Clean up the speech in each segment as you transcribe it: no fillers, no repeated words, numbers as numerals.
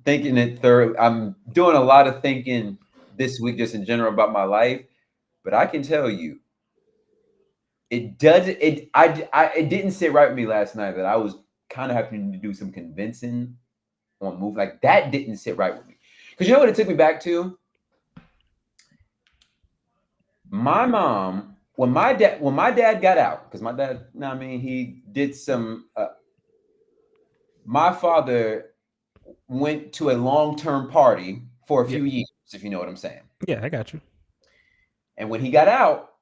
thinking it through. I'm doing a lot of thinking this week, just in general about my life. But I can tell you, it does. It didn't sit right with me last night that I was kind of having to do some convincing on move like that. Didn't sit right with me because you know what it took me back to. My mom, when my dad got out, because my dad, you know what I mean, he did some. My father went to a long-term party for a Yeah. few years, if you know what I'm saying. Yeah, I got you. And when he got out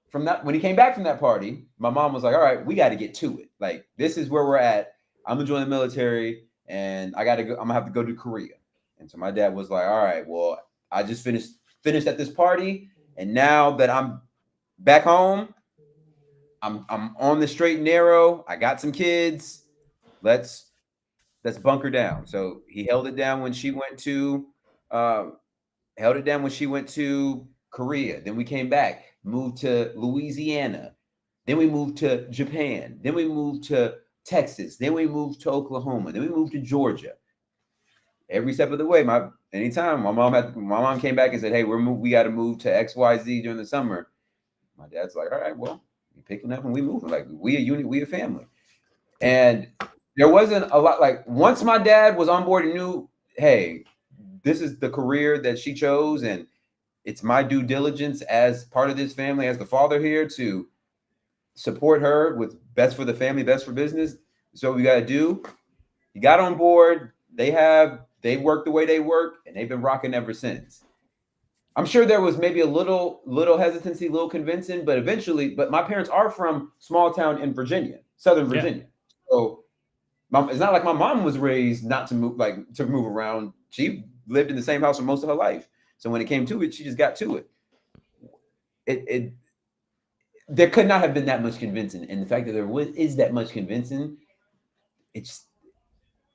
from that, when he came back from that party, my mom was like, "All right, we got to get to it. Like, this is where we're at. I'm gonna join the military, and I got to go. I'm gonna have to go to Korea." And so my dad was like, "All right, well, I just finished at this party, and now that I'm back home, I'm on the straight and narrow. I got some kids. Let's bunker down." So he held it down when she went to uh, held it down when she went to Korea. Then we came back, moved to Louisiana. Then we moved to Japan. Then we moved to Texas. Then we moved to Oklahoma. Then we moved to Georgia. Every step of the way, anytime my mom came back and said, "Hey, we got to move to XYZ during the summer." My dad's like, "All right, well, we picking up and we moving. Like we a unit, we a family." And there wasn't a lot. Like once my dad was on board and knew, hey, this is the career that she chose, and it's my due diligence as part of this family, as the father here, to support her with best for the family, best for business. So we got to do. He got on board. They worked the way they work, and they've been rocking ever since. I'm sure there was maybe a little hesitancy, little convincing, but eventually. But my parents are from small town in Virginia, Southern Yeah. Virginia. So it's not like my mom was raised not to move, like to move around. She lived in the same house for most of her life. So when it came to it, she just got to it. It there could not have been that much convincing, and the fact that is that much convincing, it just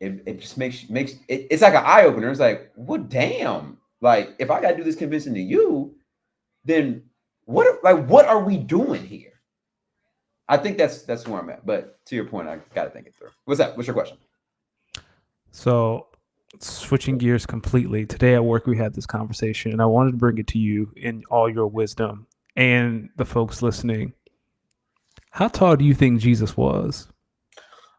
it just makes it, it's like an eye opener. It's like, what, damn, like if I got to do this convincing to you, then what are we doing here? I think that's where I'm at. But to your point, I got to think it through. What's that? What's your question? So, switching gears completely, today at work we had this conversation, and I wanted to bring it to you in all your wisdom and the folks listening. How tall do you think Jesus was?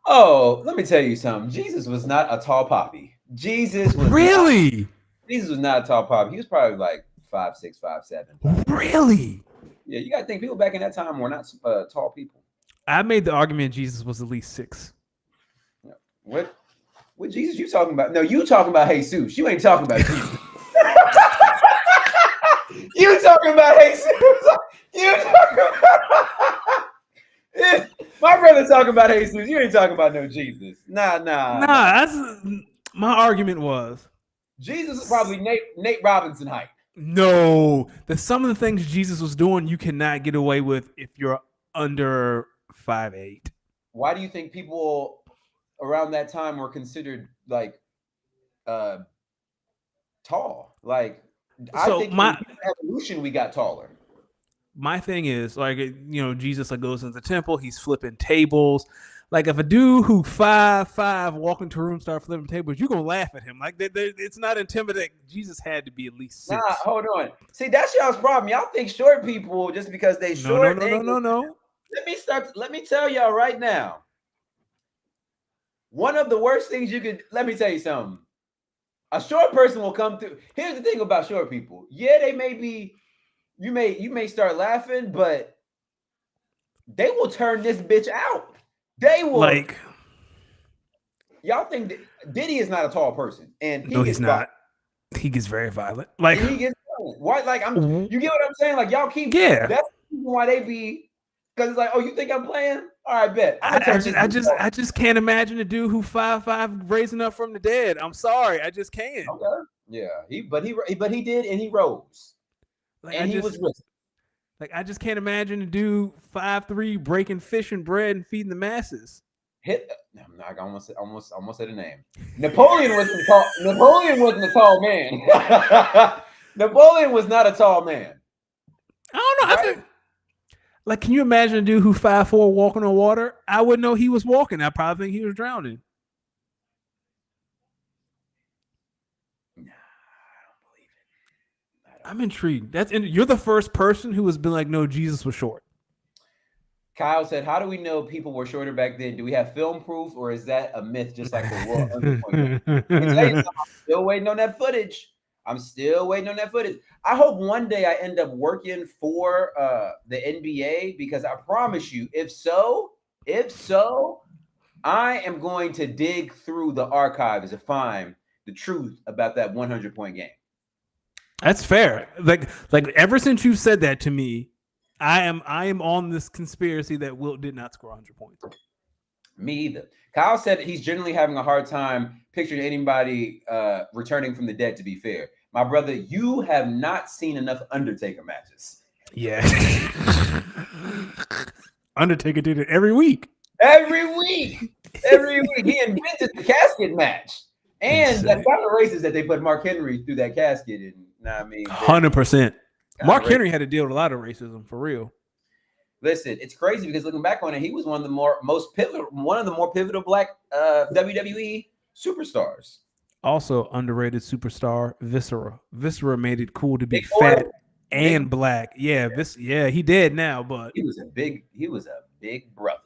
Oh, let me tell you something. Jesus was not a tall poppy. Really? Jesus was not a tall poppy. He was probably like 5'6", 5'7". Really? Yeah, you got to think people back in that time were not tall people. I made the argument Jesus was at least 6. Yeah. What Jesus you talking about? No, you talking about Jesus. You ain't talking about Jesus. You talking about Jesus. You talking about... My brother talking about Jesus. You ain't talking about no Jesus. Nah. That's my argument was Jesus is probably Nate Robinson height. No, some of the things Jesus was doing you cannot get away with if you're under 5'8". Why do you think people around that time were considered like tall? Like, I think in evolution we got taller. My thing is, like, Jesus goes into the temple, he's flipping tables. Like, if a dude who 5'5" walk into a room start flipping tables, you're gonna laugh at him. Like, it's not intimidating. Jesus had to be at least 6. Nah, hold on. See, that's y'all's problem. Y'all think short people just because they short. No. Let me tell y'all right now. One of the worst things you could. Let me tell you something. A short person will come through. Here's the thing about short people. Yeah, they may be. You may start laughing, but they will turn this bitch out. They will. Like, y'all think Diddy is not a tall person, and he's not. He gets very violent. Like, he gets violent. Why? Like, you get what I'm saying? Like, y'all keep. Yeah. That's why they be. Because it's like, oh, you think I'm playing? All right, bet. I just can't imagine a dude who 5'5" raising up from the dead. I'm sorry, I just can't. Okay. Yeah, but he did, and he rose. Like, and he was risen. Like, I just can't imagine a dude 5'3" breaking fish and bread and feeding the masses. I almost said a name. Napoleon wasn't tall. Napoleon wasn't a tall man. Napoleon was not a tall man. I don't know. Right? I think, like, can you imagine a dude who 5'4" walking on water? I wouldn't know he was walking. I probably think he was drowning. I'm intrigued. You're the first person who has been like, no, Jesus was short. Kyle said, how do we know people were shorter back then? Do we have film proof, or is that a myth just like the Royal Underpoint? Let me tell you something. I'm still waiting on that footage. I hope one day I end up working for the NBA, because I promise you, if so, I am going to dig through the archives to find the truth about that 100-point game. That's fair. Like ever since you said that to me, I am on this conspiracy that Wilt did not score 100 points. Me either. Kyle said he's generally having a hard time picturing anybody returning from the dead, to be fair. My brother, you have not seen enough Undertaker matches. Yeah. Undertaker did it every week. Every week. He invented the casket match. And that kind of racist that they put Mark Henry through that casket. And 100%. Mark Henry had to deal with a lot of racism, for real. Listen, it's crazy because looking back on it, he was one of the more pivotal black WWE superstars. Also underrated superstar Viscera. Viscera made it cool to be fat and black. Yeah, he dead now, but he was a big brother.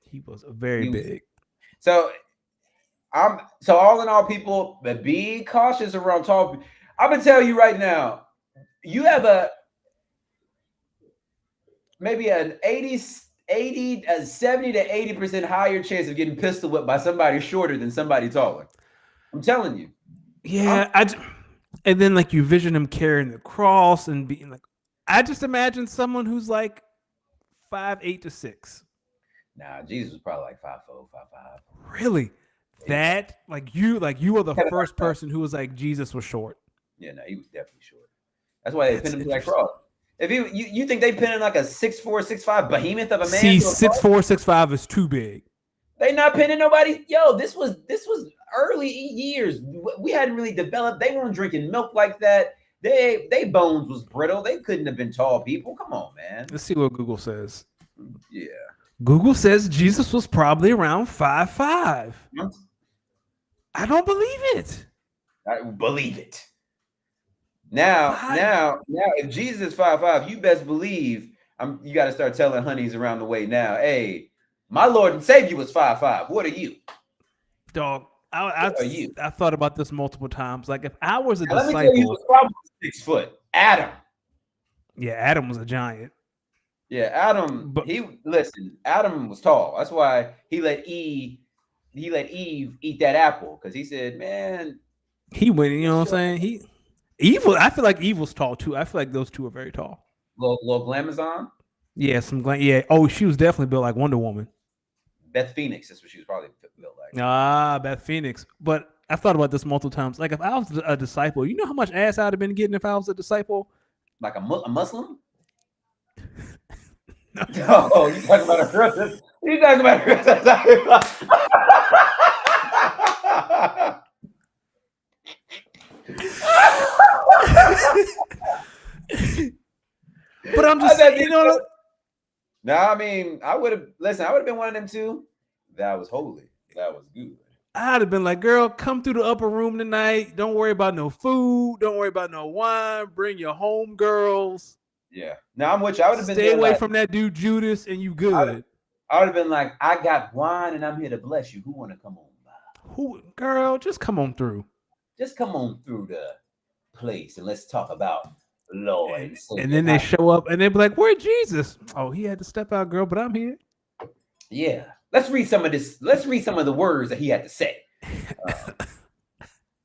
He was very big. So all in all, people, be cautious around tall people. I'm gonna tell you right now, you have maybe an 70 to 80% higher chance of getting pistol whipped by somebody shorter than somebody taller. I'm telling you. Yeah, and then like you vision him carrying the cross and being like, I just imagine someone who's like 5'8" to 6. Nah, Jesus was probably like 5'4", 5'5". Really? That you are the first person who was like Jesus was short. Yeah, no, he was definitely short. That's why they pinned him to that cross. If you think they pinned like a 6'4", 6'5" behemoth of a man? See, 6'4", 6'5" is too big. They not pinning nobody. Yo, this was early years. We hadn't really developed. They weren't drinking milk like that. They bones was brittle. They couldn't have been tall people. Come on, man. Let's see what Google says. Yeah. Google says Jesus was probably around 5'5". I don't believe it. I believe it. Now, if Jesus is 5'5", you best believe you got to start telling honeys around the way now. Hey, my Lord and Savior was 5'5". What are you? Dog, I thought about this multiple times. Like if I was a now, disciple, let me tell you, he was probably 6 foot. Adam. Yeah, Adam was a giant. Yeah, Adam. Adam was tall. That's why he let Eve eat that apple, because he said, "Man, he went." You know what I'm saying? I feel like Eve was tall too. I feel like those two are very tall. Little Glamazon. Yeah, yeah. Oh, she was definitely built like Wonder Woman. Beth Phoenix. That's what she was probably built like. Beth Phoenix. But I've thought about this multiple times. Like if I was a disciple, you know how much ass I'd have been getting if I was a disciple? Like a Muslim? No. Oh, you talking about a person? You talking about a person? But I'm just saying, I mean, I would have been one of them too. That was holy. That was good. I'd have been like, girl, come through the upper room tonight. Don't worry about no food. Don't worry about no wine. Bring your home girls. Yeah. Now I'm with you. I would have been stay away from that dude Judas, and you good. I would have been like, I got wine and I'm here to bless you. Who want to come on by? Girl, just come on through. Just come on through the place and let's talk about Lord. And then they show up and they be like, where's Jesus? Oh, he had to step out, girl, but I'm here. Yeah. Let's read some of this. Let's read some of the words that he had to say.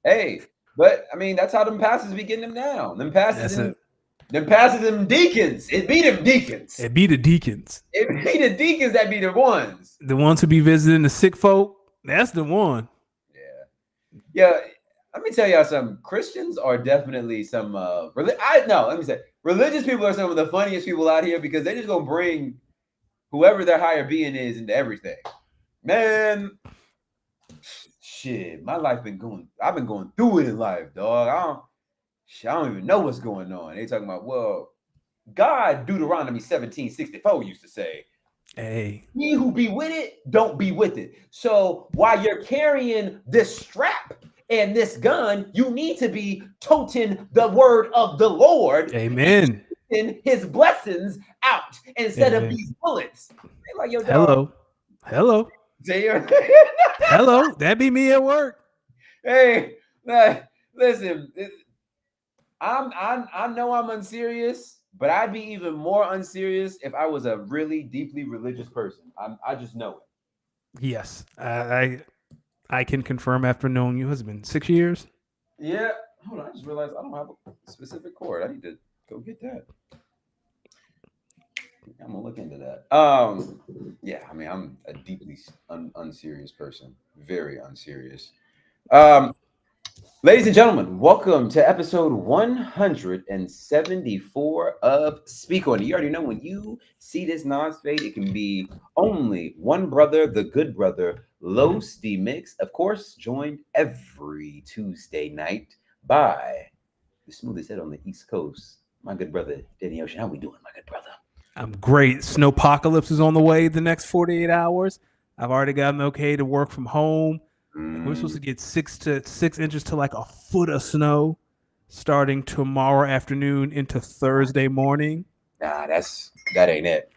Hey, but I mean, that's how them pastors be getting them down. Them pastors them deacons. It be them deacons. It be the deacons. It be the deacons that be the ones. The ones who be visiting the sick folk. That's the one. Yeah. Yeah. Let me tell y'all something. Christians are definitely some religious people are some of the funniest people out here, because they just gonna bring whoever their higher being is into everything. Man, shit, my life I've been going through it in life, dog. I don't even know what's going on. They talking about, well, God, Deuteronomy 17:64 used to say, hey, he who be with it, don't be with it. So while you're carrying this strap and this gun, you need to be toting the word of the Lord. Amen. And his blessings out instead Amen. of these bullets. They like, yo, Hello. dog. Hello. That be me at work. Hey, listen, I know I'm unserious, but I'd be even more unserious if I was a really deeply religious person. I just know it. Yes, I can confirm after knowing you. Has it been 6 years? Yeah. Hold on. I just realized I don't have a specific cord. I need to go get that. I'm gonna look into that. Yeah. I mean, I'm a deeply unserious person. Very unserious. Ladies and gentlemen, welcome to episode 174 of Speak On It. You already know when you see this non-fade, it can be only one brother, the good brother, Los D Mix. Of course, joined every Tuesday night by the smoothest head on the East Coast, my good brother, Danny Ocean. How we doing, my good brother? I'm great. Snowpocalypse is on the way the next 48 hours. I've already gotten okay to work from home. We're supposed to get 6 inches to like a foot of snow starting tomorrow afternoon into Thursday morning. Nah, that ain't it.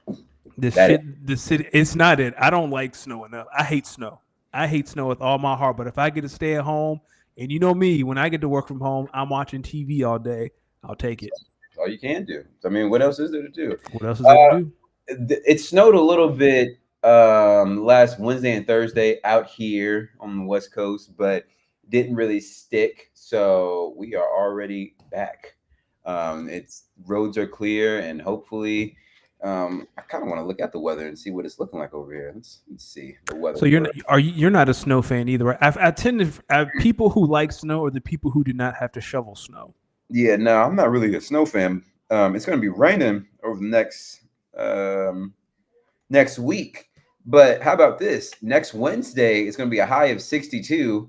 The city, it's not it. I don't like snow enough. I hate snow. I hate snow with all my heart. But if I get to stay at home, and you know me, when I get to work from home, I'm watching TV all day. I'll take it. That's all you can do. I mean, what else is there to do? What else is there to do? It snowed a little bit last Wednesday and Thursday out here on the West Coast, but didn't really stick. So we are already back. It's roads are clear, and hopefully, I kind of want to look at the weather and see what it's looking like over here. Let's see the weather. So you're not a snow fan either, right? I tend to people who like snow are the people who do not have to shovel snow. Yeah, no, I'm not really a snow fan. It's going to be raining over the next week. But how about this? Next Wednesday, it's going to be a high of 62.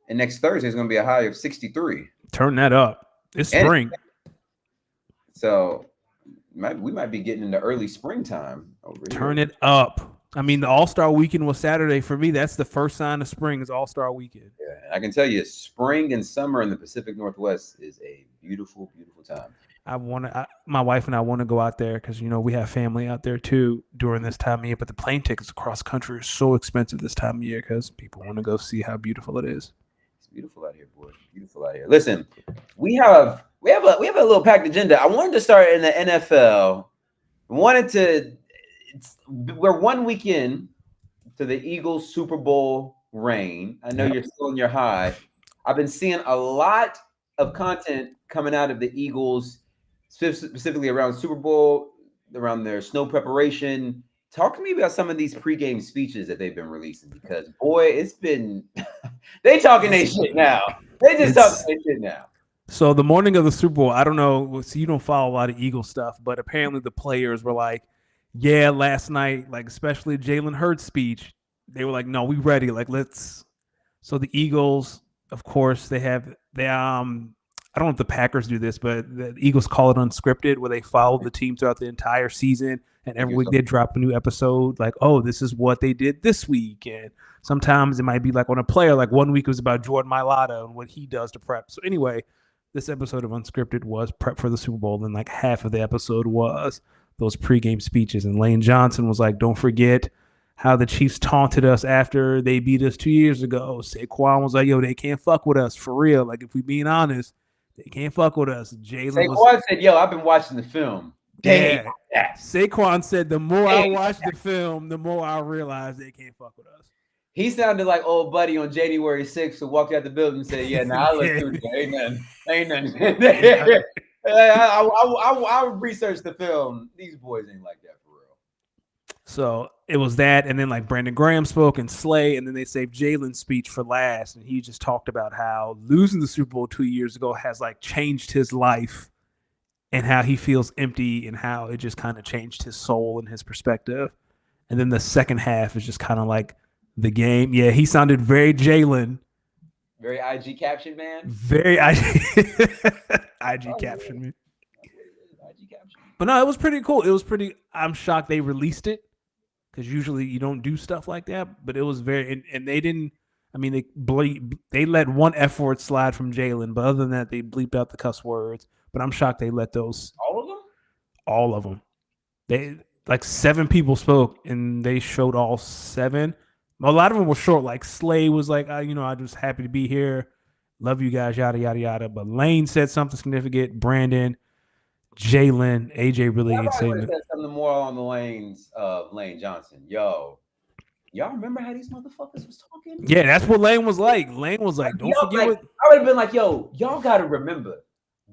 And next Thursday, is going to be a high of 63. Turn that up. It's spring. So we might be getting into early springtime over here. Turn it up. I mean, the All-Star Weekend was Saturday. For me, that's the first sign of spring is All-Star Weekend. Yeah, I can tell you, spring and summer in the Pacific Northwest is a beautiful, beautiful time. My wife and I want to go out there because, we have family out there too during this time of year. But the plane tickets across country are so expensive this time of year because people want to go see how beautiful it is. It's beautiful out here, boys. Beautiful out here. Listen, we have a little packed agenda. I wanted to start in the NFL. We're 1 week in to the Eagles Super Bowl reign. I know You're still in your high. I've been seeing a lot of content coming out of the Eagles, specifically around Super Bowl, around their snow preparation. Talk to me about some of these pregame speeches that they've been releasing because, boy, it's been they talking their shit now. They just talking their shit now. So the morning of the Super Bowl, I don't know. So you don't follow a lot of Eagle stuff, but apparently the players were like, yeah, last night, like especially Jalen Hurts' speech, they were like, no, we ready. Like, let's. So the Eagles, of course, I don't know if the Packers do this, but the Eagles call it unscripted, where they follow the team throughout the entire season, and every week they drop a new episode. Like, oh, this is what they did this week, and sometimes it might be like on a player. Like 1 week it was about Jordan Mailata and what he does to prep. So anyway, this episode of Unscripted was prep for the Super Bowl, and like half of the episode was those pregame speeches. And Lane Johnson was like, don't forget how the Chiefs taunted us after they beat us 2 years ago. Saquon was like, yo, they can't fuck with us for real. Like, if we being honest, they can't fuck with us. Saquon said, yo, I've been watching the film. Yeah. Saquon said, the more I watch the film, the more I realize they can't fuck with us. He sounded like old buddy on January 6th who walked out the building and said, yeah, I look through it. Ain't nothing. I researched the film. These boys ain't like that for real. So it was that, and then like Brandon Graham spoke and Slay, and then they saved Jalen's speech for last, and he just talked about how losing the Super Bowl 2 years ago has like changed his life and how he feels empty and how it just kind of changed his soul and his perspective. And then the second half is just kind of like the game. Yeah, he sounded very Jalen. Very IG caption, man. Very IG caption, man. IG caption. But no, it was pretty cool. I'm shocked they released it because usually you don't do stuff like that. But it was and they didn't. I mean, they let one F word slide from Jalen, but other than that, they bleeped out the cuss words. But I'm shocked they let those. All of them? All of them. They like 7 people spoke, and they showed all 7. A lot of them were short. Like Slay was like, I'm just happy to be here. Love you guys, yada yada yada. But Lane said something significant. Brandon, Jalen, AJ really ain't saying it. Said something more along the lanes of Lane Johnson. Yo, y'all remember how these motherfuckers was talking? Yeah, that's what Lane was like. Lane was like, don't forget what. I would have been like, yo, y'all got to remember,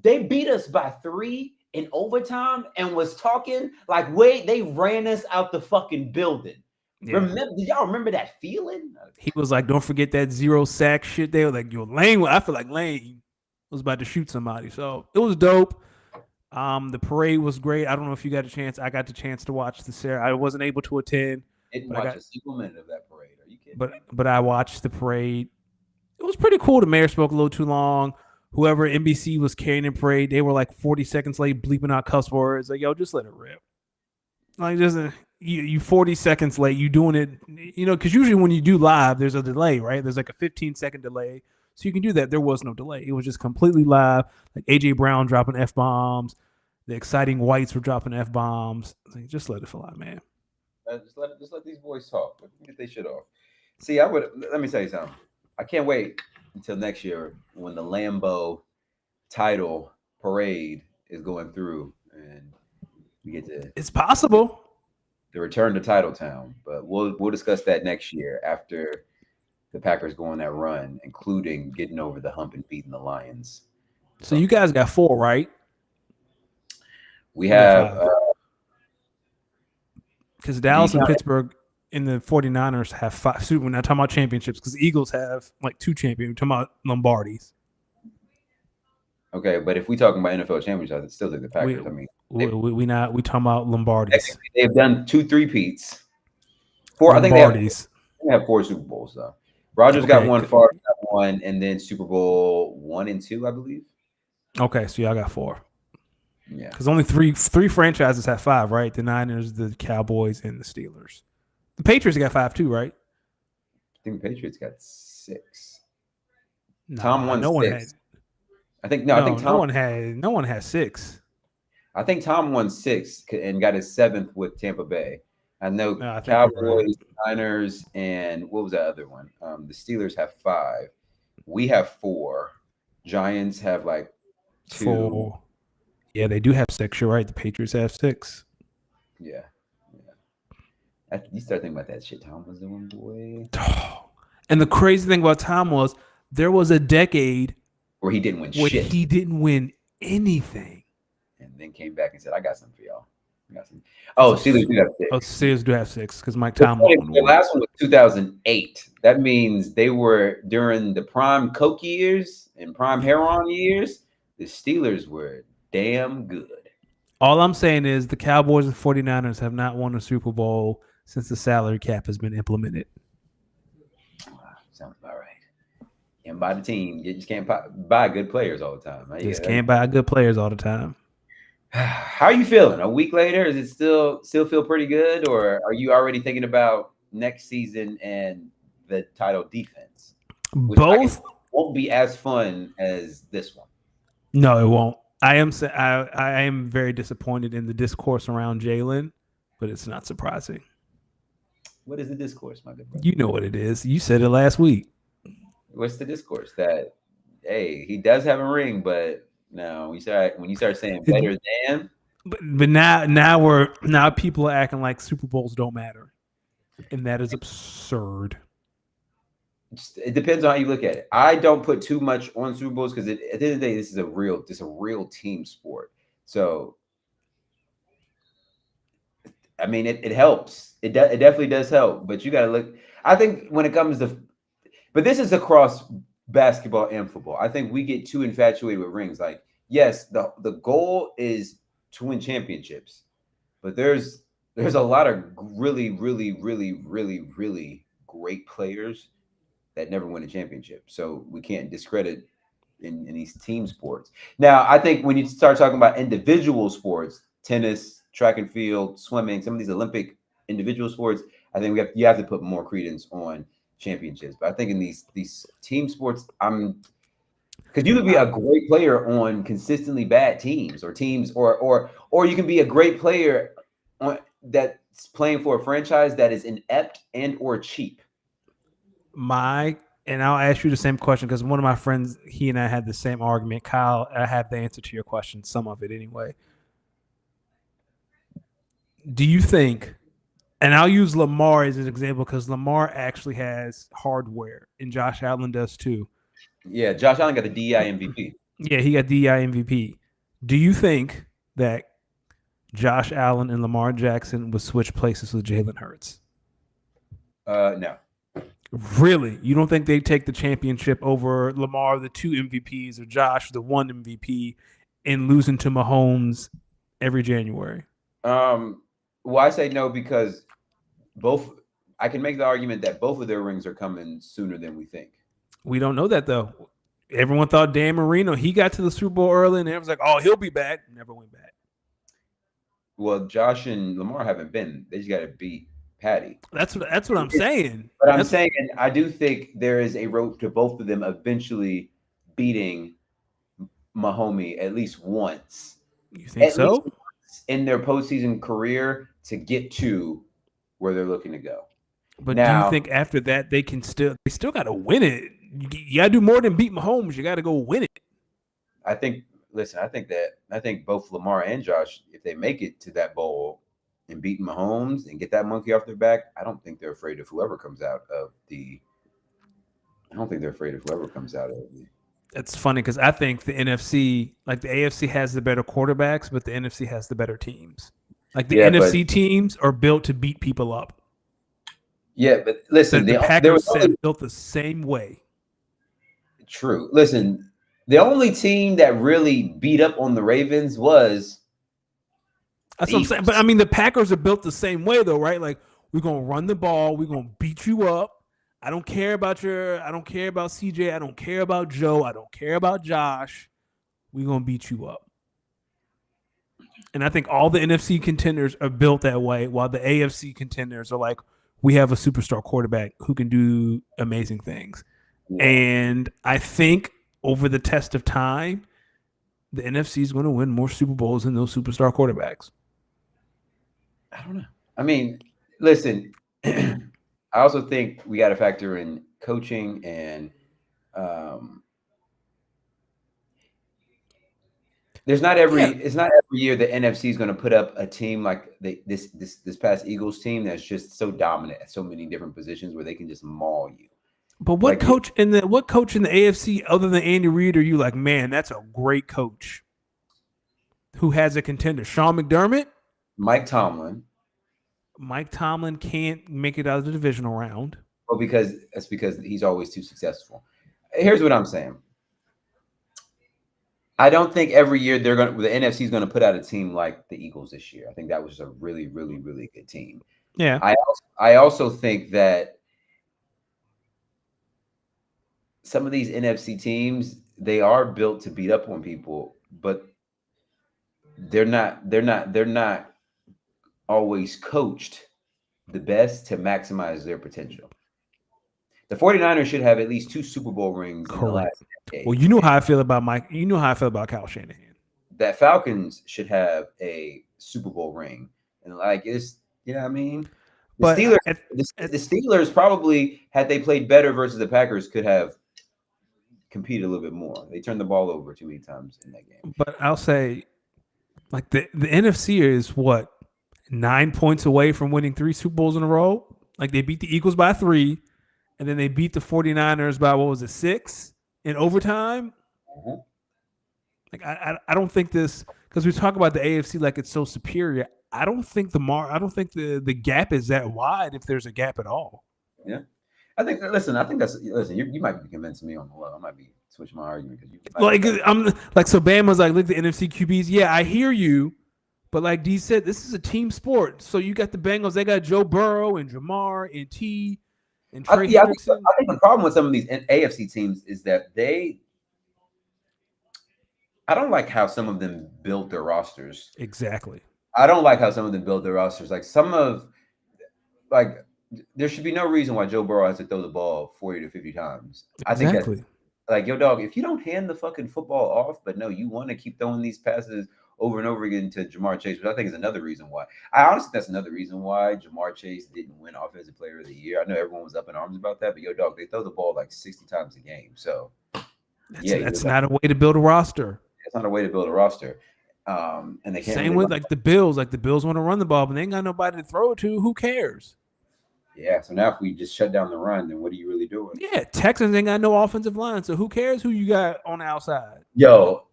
they beat us by 3 in overtime and was talking like, wait, they ran us out the fucking building. Yeah. Do y'all remember that feeling? He was like, don't forget that 0 sack shit. They were like, yo, Lane, I feel like Lane was about to shoot somebody. So it was dope. The parade was great. I don't know if you got a chance. I got the chance to watch the Sarah. I wasn't able to attend. Didn't watch a single minute of that parade. Are you kidding? But I watched the parade. It was pretty cool. The mayor spoke a little too long. Whoever NBC was carrying the parade, they were like 40 seconds late, bleeping out cuss words. Like, yo, just let it rip. Like, you 40 seconds late. You doing it, because usually when you do live, there's a delay, right? There's like a 15-second delay. So you can do that. There was no delay. It was just completely live. Like AJ Brown dropping F-bombs. The exciting whites were dropping F-bombs. Like, just let it fly, man. Just let these boys talk. Get their shit off. See, let me tell you something. I can't wait until next year when the Lambeau title parade is going through and we get to. It's possible. The return to Title Town, but we'll discuss that next year after the Packers go on that run, including getting over the hump and beating the Lions. So you guys got 4, right? We have because Dallas and Pittsburgh and the 49ers have 5. We're not talking about championships because the Eagles have like 2 champions. We're talking about Lombardis. Okay, but if we talking about NFL championships, it's still the Packers. We talking about Lombardis. They've done 2 3-peats. 4. I think they have 4 Super Bowls though. Rodgers got 1, Favre got 1, and then Super Bowl 1 and 2, I believe. Okay, so y'all got 4. Yeah, because only three franchises have 5, right? The Niners, the Cowboys, and the Steelers. The Patriots got 5 too, right? I think the Patriots got 6. No, Tom won 6. I think Tom. No one has 6. I think Tom won 6 and got his 7th with Tampa Bay. I know Cowboys, Niners, and what was that other one? The Steelers have 5. We have 4. Giants have like 2. 4. Yeah, they do have 6. You're right. The Patriots have 6. Yeah. You start thinking about that shit Tom was doing, boy. And the crazy thing about Tom was there was a decade where he didn't win shit. He didn't win anything. And then came back and said, I got something for y'all. Oh, Steelers do have 6. Oh, Steelers do have 6 because Mike Tomlin. The last one was 2008. That means they were during the prime Coke years and prime Heron years. The Steelers were damn good. All I'm saying is the Cowboys and 49ers have not won a Super Bowl since the salary cap has been implemented. Sounds about right. Can't buy the team. You just can't buy good players all the time. Can't buy good players all the time. How are you feeling? A week later, is it still feel pretty good, or are you already thinking about next season and the title defense? Both won't be as fun as this one. No, it won't. I am very disappointed in the discourse around Jalen, but it's not surprising. What is the discourse, my good brother? You know what it is. You said it last week. What's the discourse? That, hey, he does have a ring, but no, when you start saying better than. But now people are acting like Super Bowls don't matter, and that is absurd. It depends on how you look at it. I don't put too much on Super Bowls because at the end of the day, this is a real team sport. So, I mean, it helps. It definitely does help. But you got to look. I think when it comes to, but this is across basketball and football. I think we get too infatuated with rings. Like, yes, the goal is to win championships, but there's a lot of really, really, really, really, really great players that never win a championship. So we can't discredit in these team sports. Now, I think when you start talking about individual sports, tennis, track and field, swimming, some of these Olympic individual sports, I think you have to put more credence on championships. But I think in these team sports, because you could be a great player on consistently bad teams or teams, or you can be a great player on that's playing for a franchise that is inept and or cheap. And I'll ask you the same question because one of my friends, he and I had the same argument. Kyle, I have the answer to your question, some of it anyway. Do you think, and I'll use Lamar as an example because Lamar actually has hardware and Josh Allen does too. Yeah, Josh Allen got the DEI MVP. Yeah, he got DEI MVP. Do you think that Josh Allen and Lamar Jackson would switch places with Jalen Hurts? No. Really? You don't think they'd take the championship over Lamar, the 2 MVPs, or Josh, the 1 MVP, and losing to Mahomes every January? Well, I say no because I can make the argument that both of their rings are coming sooner than we think. We don't know that, though. Everyone thought Dan Marino, he got to the Super Bowl early, and everyone's like, oh, he'll be back. Never went back. Well, Josh and Lamar haven't been. They just got to beat Patty. That's what I'm saying. But I'm saying I do think there is a road to both of them eventually beating Mahomes at least once. You think so? In their postseason career to get to where they're looking to go. But now, do you think after that they still got to win it? You got to do more than beat Mahomes. You got to go win it. I think both Lamar and Josh, if they make it to that bowl and beat Mahomes and get that monkey off their back, I don't think they're afraid of whoever comes out of the. That's funny because I think the NFC, like the AFC, has the better quarterbacks, but the NFC has the better teams. Like the NFC teams are built to beat people up. Yeah, but listen, the Packers are built the same way. True. Listen, the only team that really beat up on the Ravens was. That's what I'm saying. But I mean, the Packers are built the same way, though, right? Like we're gonna run the ball, we're gonna beat you up. I don't care about CJ. I don't care about Joe. I don't care about Josh. We're gonna beat you up. And I think all the NFC contenders are built that way, while the AFC contenders are like, we have a superstar quarterback who can do amazing things. Yeah. And I think over the test of time, the NFC is going to win more Super Bowls than those superstar quarterbacks. I don't know. I mean, listen, I also think we got to factor in coaching and it's not every year the NFC is going to put up a team like this past Eagles team that's just so dominant at so many different positions where they can just maul you. But what coach in the AFC other than Andy Reid are you like, man, that's a great coach who has a contender? Sean McDermott? Mike Tomlin. Mike Tomlin can't make it out of the divisional round. Well, because he's always too successful. Here's what I'm saying. I don't think every year the NFC is going to put out a team like the Eagles this year. I think that was a really, really, really good team. Yeah. I also think that some of these NFC teams, they are built to beat up on people, but they're not always coached the best to maximize their potential. The 49ers should have at least 2 Super Bowl rings in the last decade. Well, you know how I feel about Kyle Shanahan. That Falcons should have a Super Bowl ring. And it's, you know what I mean? The Steelers probably, had they played better versus the Packers, could have competed a little bit more. They turned the ball over too many times in that game. But I'll say, like the NFC is what, 9 points away from winning 3 Super Bowls in a row? Like they beat the Eagles by 3, and then they beat the 49ers by 6 in overtime? Mm-hmm. Like I don't think this, because we talk about the AFC like it's so superior. I don't think the gap is that wide if there's a gap at all. Yeah. I think you might be convincing me on the low. I might be switching my argument because so Bama's like, look, the NFC QBs. Yeah, I hear you, but like D said, this is a team sport. So you got the Bengals, they got Joe Burrow and Jamar and T and Trey Hendrickson. I think the problem with some of these AFC teams is that I don't like how some of them built their rosters. Exactly. I don't like how some of them build their rosters. Like there should be no reason why Joe Burrow has to throw the ball 40 to 50 times. I think that's Exactly. like, yo, dog, if you don't hand the fucking football off, but no, you want to keep throwing these passes over and over again to Jamar Chase, which I think is another reason why. I honestly, that's another reason why Jamar Chase didn't win Offensive Player of the Year. I know everyone was up in arms about that, but yo, dog, they throw the ball like 60 times a game. So, That's not a way to build a roster. It's not a way to build a roster. And they can't. Same with like the Bills. Like the Bills want to run the ball, but they ain't got nobody to throw it to. Who cares? Yeah. So now if we just shut down the run, then what are you really doing? Yeah, Texans ain't got no offensive line, so who cares who you got on the outside? Yo,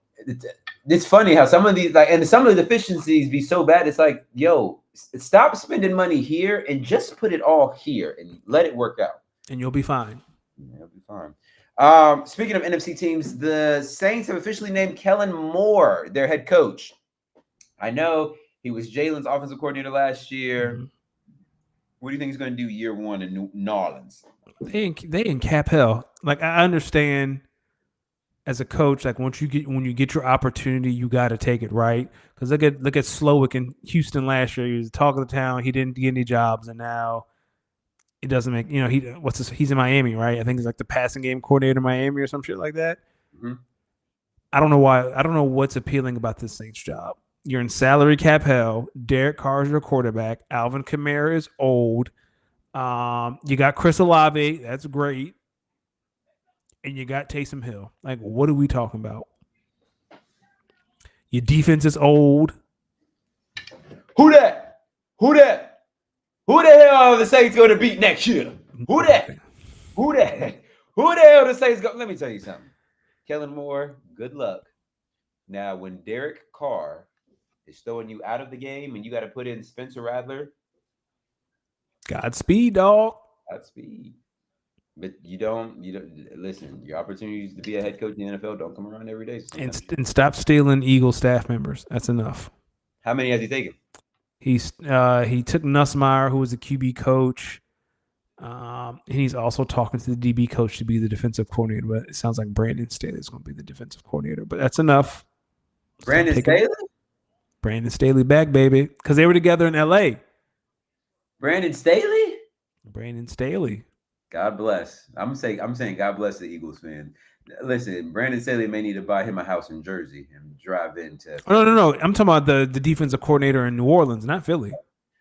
it's funny how some of these and some of the deficiencies be so bad. It's like, yo, stop spending money here and just put it all here and let it work out, and you'll be fine. Yeah, you'll be fine. Speaking of NFC teams, the Saints have officially named Kellen Moore their head coach. I know he was Jalen's offensive coordinator last year. Mm-hmm. What do you think he's going to do year one in New Orleans? They in cap hell. Like, I understand as a coach, like when you get your opportunity, you got to take it, right? Because look at Slowick in Houston last year. He was the talk of the town. He didn't get any jobs, and now it doesn't make he's in Miami, right? I think he's like the passing game coordinator in Miami or some shit like that. Mm-hmm. I don't know why. I don't know what's appealing about this Saints job. You're in salary cap hell. Derek Carr is your quarterback. Alvin Kamara is old. You got Chris Olave. That's great. And you got Taysom Hill. Like, what are we talking about? Your defense is old. Who that? Who the hell are the Saints going to beat next year? Who that? Who the hell the Saints go? Let me tell you something. Kellen Moore, good luck. Now, when Derek Carr is throwing you out of the game and you got to put in Spencer Rattler, Godspeed, dog. Godspeed. But you don't listen. Your opportunities to be a head coach in the NFL don't come around every day. So and stop stealing Eagles staff members. That's enough. How many has he taken? He took Nussmeier, who was a QB coach. And he's also talking to the DB coach to be the defensive coordinator. But it sounds like Brandon Staley is going to be the defensive coordinator. But that's enough. Brandon Staley? Brandon Staley back, baby. Because they were together in L.A. Brandon Staley? Brandon Staley. God bless. I'm saying God bless the Eagles fan. Listen, Brandon Staley may need to buy him a house in Jersey and drive into. No. I'm talking about the defensive coordinator in New Orleans, not Philly.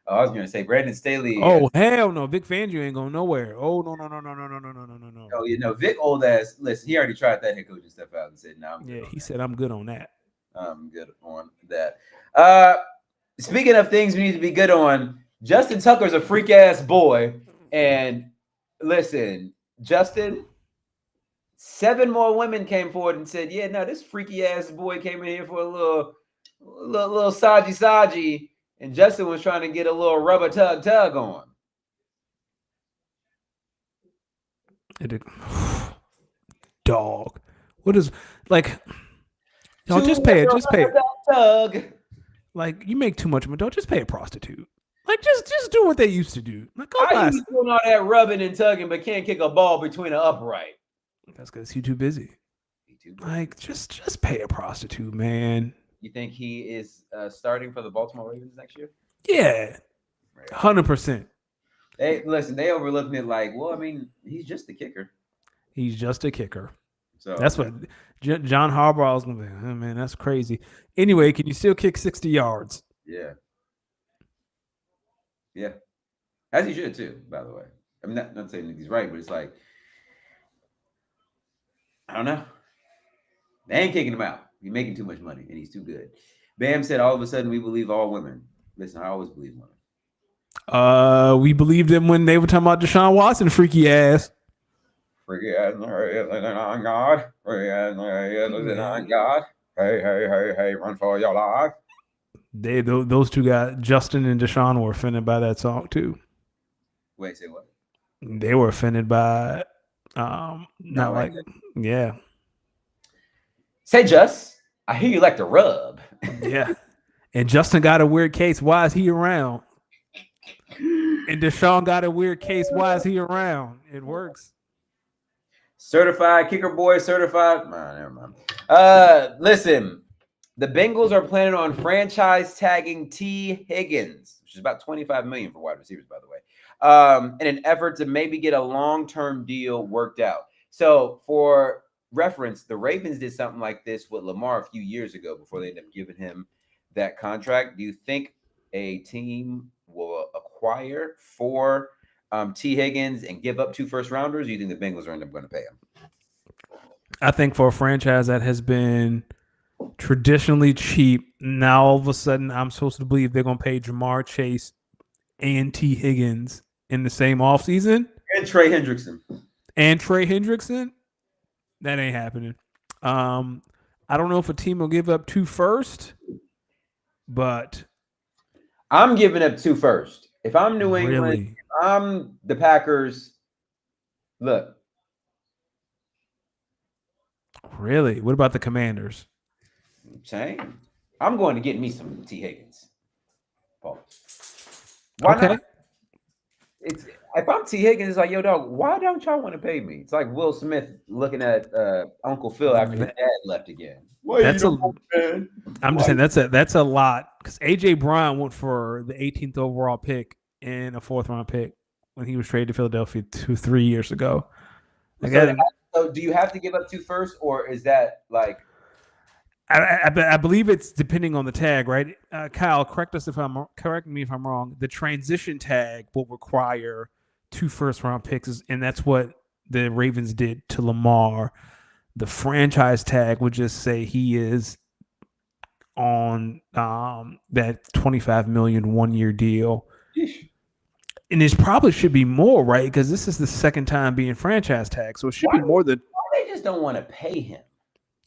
Oh, I was going to say Brandon Staley. Oh, hell no. Vic Fangio ain't going nowhere. Oh, no. Oh, Vic old ass. Listen, he already tried that head coaching stuff out and said, "No, he said, I'm good on that. I'm good on that." Speaking of things we need to be good on, Justin Tucker's a freak ass boy. And listen, Justin, 7 more women came forward and said, "Yeah, no, this freaky ass boy came in here for a little saji." And Justin was trying to get a little rubber tug on. Dog. What is like? Don't just pay it. Just pay it. Tug. Like, you make too much money. Don't just pay a prostitute. Like, just do what they used to do. Like, How you doing all that rubbing and tugging, but can't kick a ball between an upright? That's because he's too busy. Like, just pay a prostitute, man. You think he is starting for the Baltimore Ravens next year? Yeah, 100%. They overlooked it like, well, I mean, he's just the kicker. He's just a kicker. So that's what John Harbaugh was going to be. Oh, man, that's crazy. Anyway, can you still kick 60 yards? Yeah. Yeah. As he should, too, by the way. I'm not saying that he's right, but it's like, I don't know. They ain't kicking him out. He's making too much money, and he's too good. Bam said, all of a sudden, we believe all women. Listen, I always believe women. We believed them when they were talking about Deshaun Watson, freaky ass. Freaky ass, on God. Freaky ass, on God. Hey, run for your life. Those two guys, Justin and Deshaun, were offended by that song too. Wait, say what? They were offended by, yeah. Say, Just, I hear you like to rub. Yeah. And Justin got a weird case. Why is he around? And Deshaun got a weird case. Why is he around? It works. Certified kicker boy, certified. Never mind. Listen, the Bengals are planning on franchise tagging Tee Higgins, which is about $25 million for wide receivers, by the way. in an effort to maybe get a long-term deal worked out. So for reference, the Ravens did something like this with Lamar a few years ago before they ended up giving him that contract. Do you think a team will acquire for Tee Higgins and give up 2 first-rounders? Or do you think the Bengals are end up going to pay him? I think for a franchise that has been traditionally cheap, now all of a sudden I'm supposed to believe they're going to pay Jamar Chase and Tee Higgins in the same offseason. And Trey Hendrickson. That ain't happening. I don't know if a team will give up 2 first, but I'm giving up 2 first. If I'm New England, really? if I'm the Packers, look. Really? What about the Commanders? Same. I'm going to get me some Tee Higgins. Paul. Why Okay. not? It's if I'm Tee Higgins, it's like, yo, dog, why don't y'all want to pay me? It's like Will Smith looking at Uncle Phil after his dad left again. I'm just saying that's a lot because AJ Brown went for the 18th overall pick and a 4th round pick when he was traded to Philadelphia 3 years ago. So do you have to give up 2 first, or is that like? I believe it's depending on the tag, right? Kyle, correct me if I'm wrong. The transition tag will require 2 first-round picks, and that's what the Ravens did to Lamar. The franchise tag would just say he is on that $25 million 1-year deal. Yeesh. And it probably should be more, right? Because this is the second time being franchise tag, so it should be more than. Why they just don't want to pay him?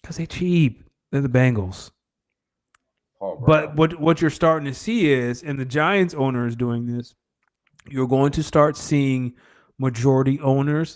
Because they're cheap. They're the Bengals. But what you're starting to see is, and the Giants owner is doing this, you're going to start seeing majority owners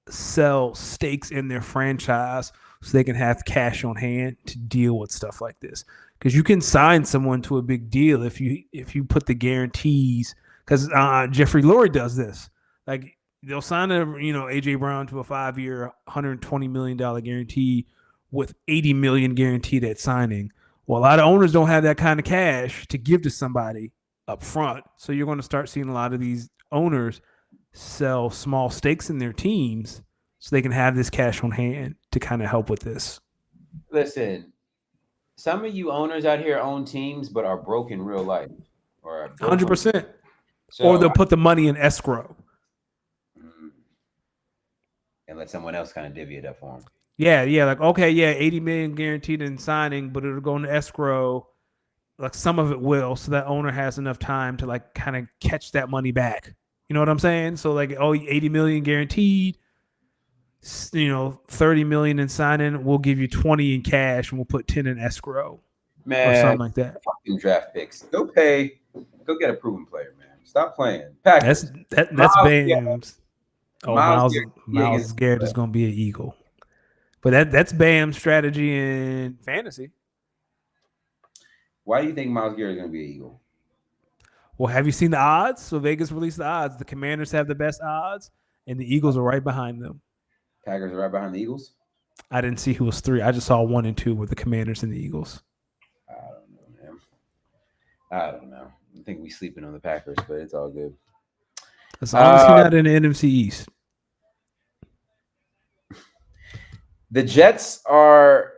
sell stakes in their franchise so they can have cash on hand to deal with stuff like this. Because you can sign someone to a big deal if you put the guarantees. Because Jeffrey Lurie does this. Like they'll sign AJ Brown to a 5-year, $120 million guarantee with $80 million guaranteed at signing. Well, a lot of owners don't have that kind of cash to give to somebody up front. So you're going to start seeing a lot of these owners sell small stakes in their teams so they can have this cash on hand to kind of help with this. Listen, some of you owners out here own teams but are broke in real life. Or 100%. Or they'll put the money in escrow. And let someone else kind of divvy it up for them. Yeah, like, okay, yeah, $80 million guaranteed in signing, but it'll go into escrow. Like some of it will, so that owner has enough time to like kind of catch that money back. You know what I'm saying? So like, $80 million guaranteed, $30 million in signing, we'll give you 20 in cash and we'll put 10 in escrow. Man, or something like that. Fucking draft picks. Go get a proven player, man. Stop playing. Packers. That's Bam's. Myles Garrett is going to be an Eagle. But that's Bam's strategy in fantasy. Why do you think Myles Garrett is going to be an Eagle? Well, have you seen the odds? So Vegas released the odds. The Commanders have the best odds, and the Eagles are right behind them. Packers are right behind the Eagles? I didn't see who was 3. I just saw 1 and 2 with the Commanders and the Eagles. I don't know, man. I don't know. I think we sleeping on the Packers, but it's all good. As long as he's not in the NFC East. The Jets are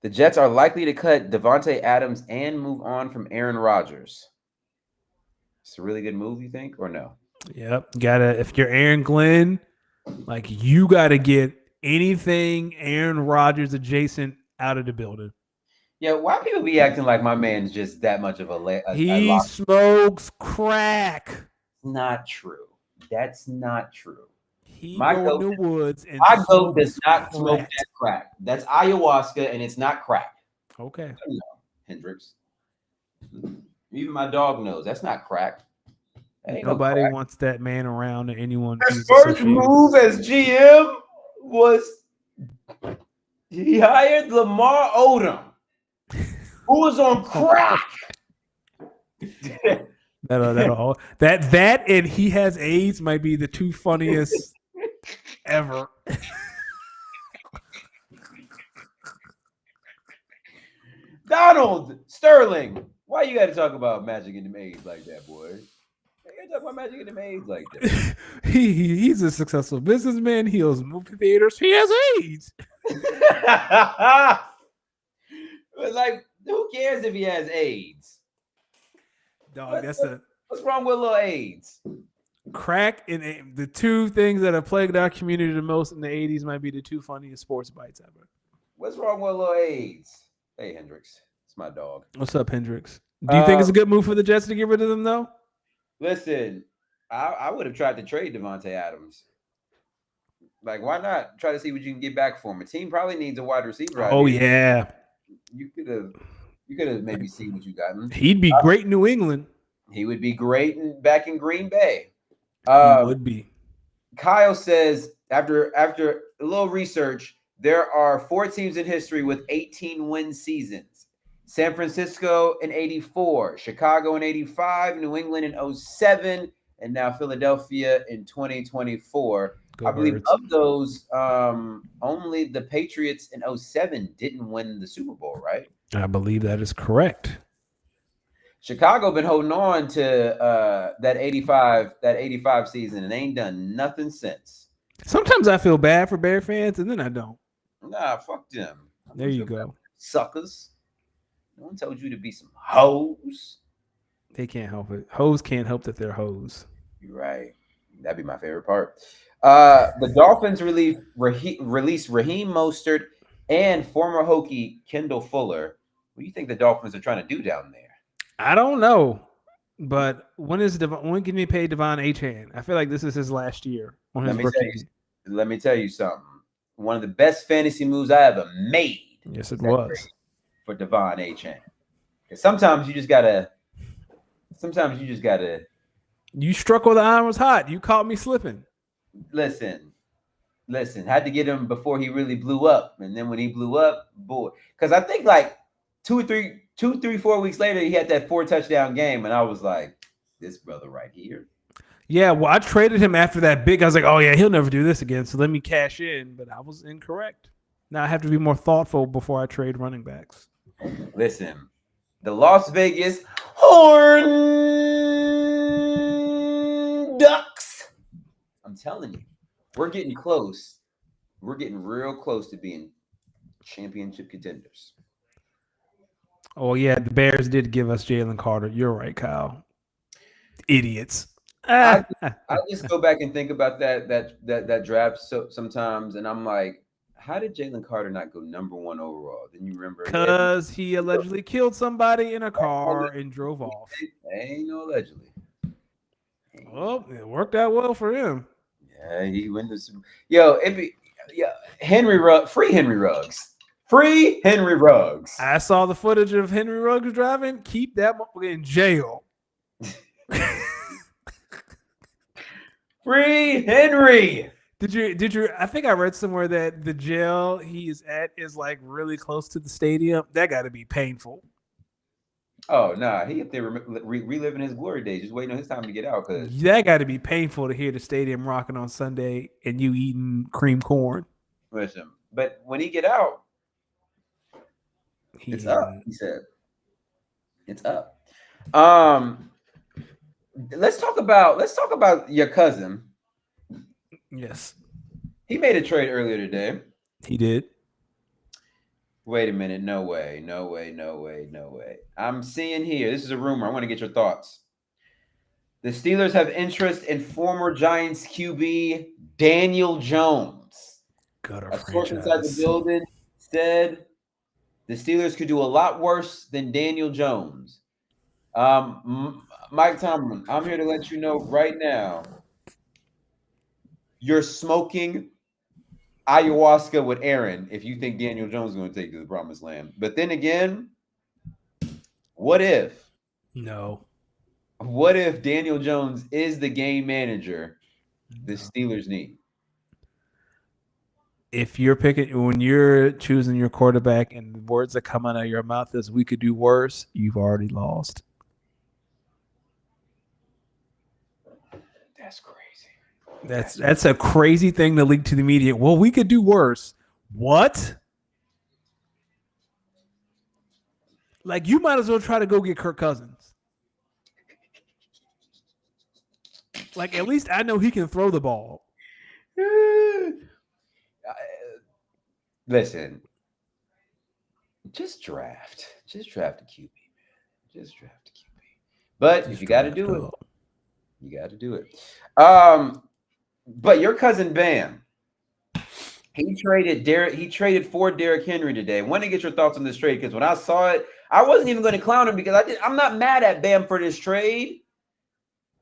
The Jets are likely to cut Devontae Adams and move on from Aaron Rodgers. It's a really good move, you think, or no? Yep. If you're Aaron Glenn, like you gotta get anything Aaron Rodgers adjacent out of the building. Yeah, why people be acting like my man's just that much of a he smokes crack. Not true. That's not true. He go in the woods and my goat does not smoke that crack. That's ayahuasca and it's not crack. Okay. Hendrix. Even my dog knows that's not crack. Nobody wants that man around or anyone. His first move as GM was he hired Lamar Odom, who was on crack. That and he has AIDS might be the 2 funniest ever. Donald Sterling, Why you got to talk about Magic and the AIDS like that, boy? You got to talk about Magic and the AIDS like that. He's a successful businessman. He owns movie theaters. He has AIDS. But like, who cares if he has AIDS? Dog, What's wrong with little AIDS? Crack and the two things that have plagued our community the most in the 80s might be the two funniest sports bites ever. What's wrong with little AIDS? Hey, Hendrix. It's my dog. What's up, Hendrix? Do you think it's a good move for the Jets to get rid of them, though? Listen, I would have tried to trade Devontae Adams. Like, why not try to see what you can get back for him? A team probably needs a wide receiver. Oh, yeah. You could have maybe seen what you got him. He'd be great in New England. He would be great back in Green Bay. He would be. Kyle says, after a little research, there are 4 teams in history with 18 win seasons. San Francisco in 84, Chicago in 85, New England in 07, and now Philadelphia in 2024. I believe of those, only the Patriots in 07 didn't win the Super Bowl, right? I believe that is correct. Chicago been holding on to that 85 season and ain't done nothing since. Sometimes I feel bad for Bear fans, and then I don't. Nah, fuck them. There you go. Suckers. No one told you to be some hoes. They can't help it. Hoes can't help that they're hoes. You're right. That'd be my favorite part. The Dolphins released Raheem Mostert and former Hokie Kendall Fuller. What do you think the Dolphins are trying to do down there? I don't know, but when can they pay Devon Achane? I feel like this is his last year on his rookie. Let me tell you something. One of the best fantasy moves I ever made. Yes, it was for Devon Achane. Because sometimes you just gotta. You struck while the iron was hot. You caught me slipping. Listen. Had to get him before he really blew up, and then when he blew up, boy. Because I think like 4 weeks later, he had that 4 touchdown game, and I was like, this brother right here. Yeah, well, I traded him after that big. I was like, oh yeah, he'll never do this again. So let me cash in, but I was incorrect. Now I have to be more thoughtful before I trade running backs. Listen, the Las Vegas Horn Ducks. I'm telling you, we're getting close. We're getting real close to being championship contenders. Oh yeah, the Bears did give us Jalen Carter. You're right, Kyle. Idiots. I just go back and think about that draft sometimes, and I'm like, how did Jalen Carter not go #1 overall? Then you remember because he allegedly killed somebody in a car and drove off. Ain't no allegedly. Well, it worked out well for him. Yeah, he went to some. Henry Ruggs, free Henry Ruggs. Free Henry Ruggs. I saw the footage of Henry Ruggs driving. Keep that motherfucker in jail. Free Henry. Did you? I think I read somewhere that the jail he is at is like really close to the stadium. That got to be painful. Oh nah, he up there reliving his glory days, just waiting on his time to get out. Cause that got to be painful to hear the stadium rocking on Sunday and you eating cream corn. Listen, but when he get out, it's up. He said, "It's up." Let's talk about your cousin. Yes, he made a trade earlier today. He did. Wait a minute. No way. I'm seeing here. This is a rumor. I want to get your thoughts. The Steelers have interest in former Giants QB Daniel Jones. A source inside the building said the Steelers could do a lot worse than Daniel Jones. Mike Tomlin, I'm here to let you know right now. You're smoking ayahuasca with Aaron if you think Daniel Jones is going to take you to the promised land. But then again, what if? No. What if Daniel Jones is the game manager the Steelers need? If you're when you're choosing your quarterback and the words that come out of your mouth is we could do worse, you've already lost. That's crazy. That's a crazy thing to leak to the media. Well, we could do worse. What? Like, you might as well try to go get Kirk Cousins. Like, at least I know he can throw the ball. Listen, just draft a QB, man. Just draft a QB. But Just if you got to draft do it, up. you got to do it. But your cousin Bam, he traded for Derrick Henry today. I want to get your thoughts on this trade because when I saw it, I wasn't even going to clown him because I'm not mad at Bam for this trade.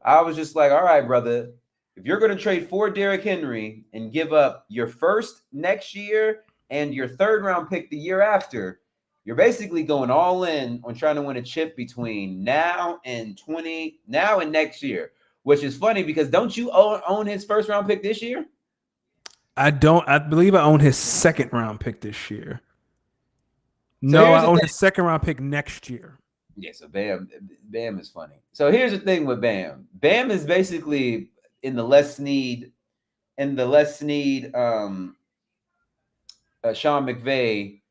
I was just like, all right, brother, if you're going to trade for Derrick Henry and give up your first next year and your third round pick the year after, you're basically going all in on trying to win a chip between now and next year, which is funny because don't you own his first round pick this year? I don't. I believe I own his second round pick this year. So No, I own his second round pick next year. Yeah, so Bam is funny. So here's the thing with Bam. Bam is basically in the Les Snead, Sean McVay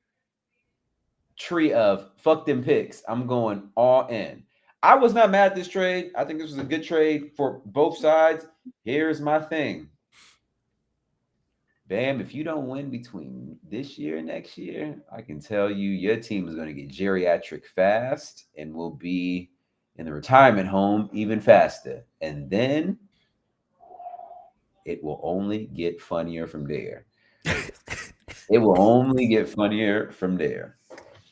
tree of fuck them picks. I'm going all in. I was not mad at this trade. I think this was a good trade for both sides. Here's my thing. Bam, if you don't win between this year and next year, I can tell you your team is going to get geriatric fast and will be in the retirement home even faster. And then it will only get funnier from there. It will only get funnier from there.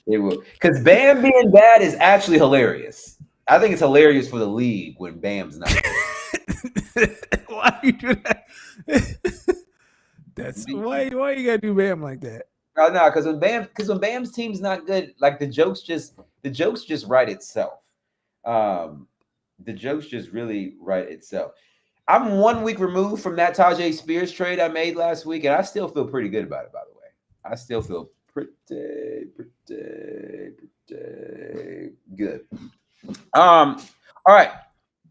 It will, because Bam being bad is actually hilarious. I think it's hilarious for the league when Bam's not. Why you do that? That's why you gotta do Bam like that. No, because when Bam's team's not good, like the jokes just write itself. The jokes just really write itself. I'm 1 week removed from that Tajay Spears trade I made last week, and I still feel pretty good about it, by the way. I still feel pretty good. All right.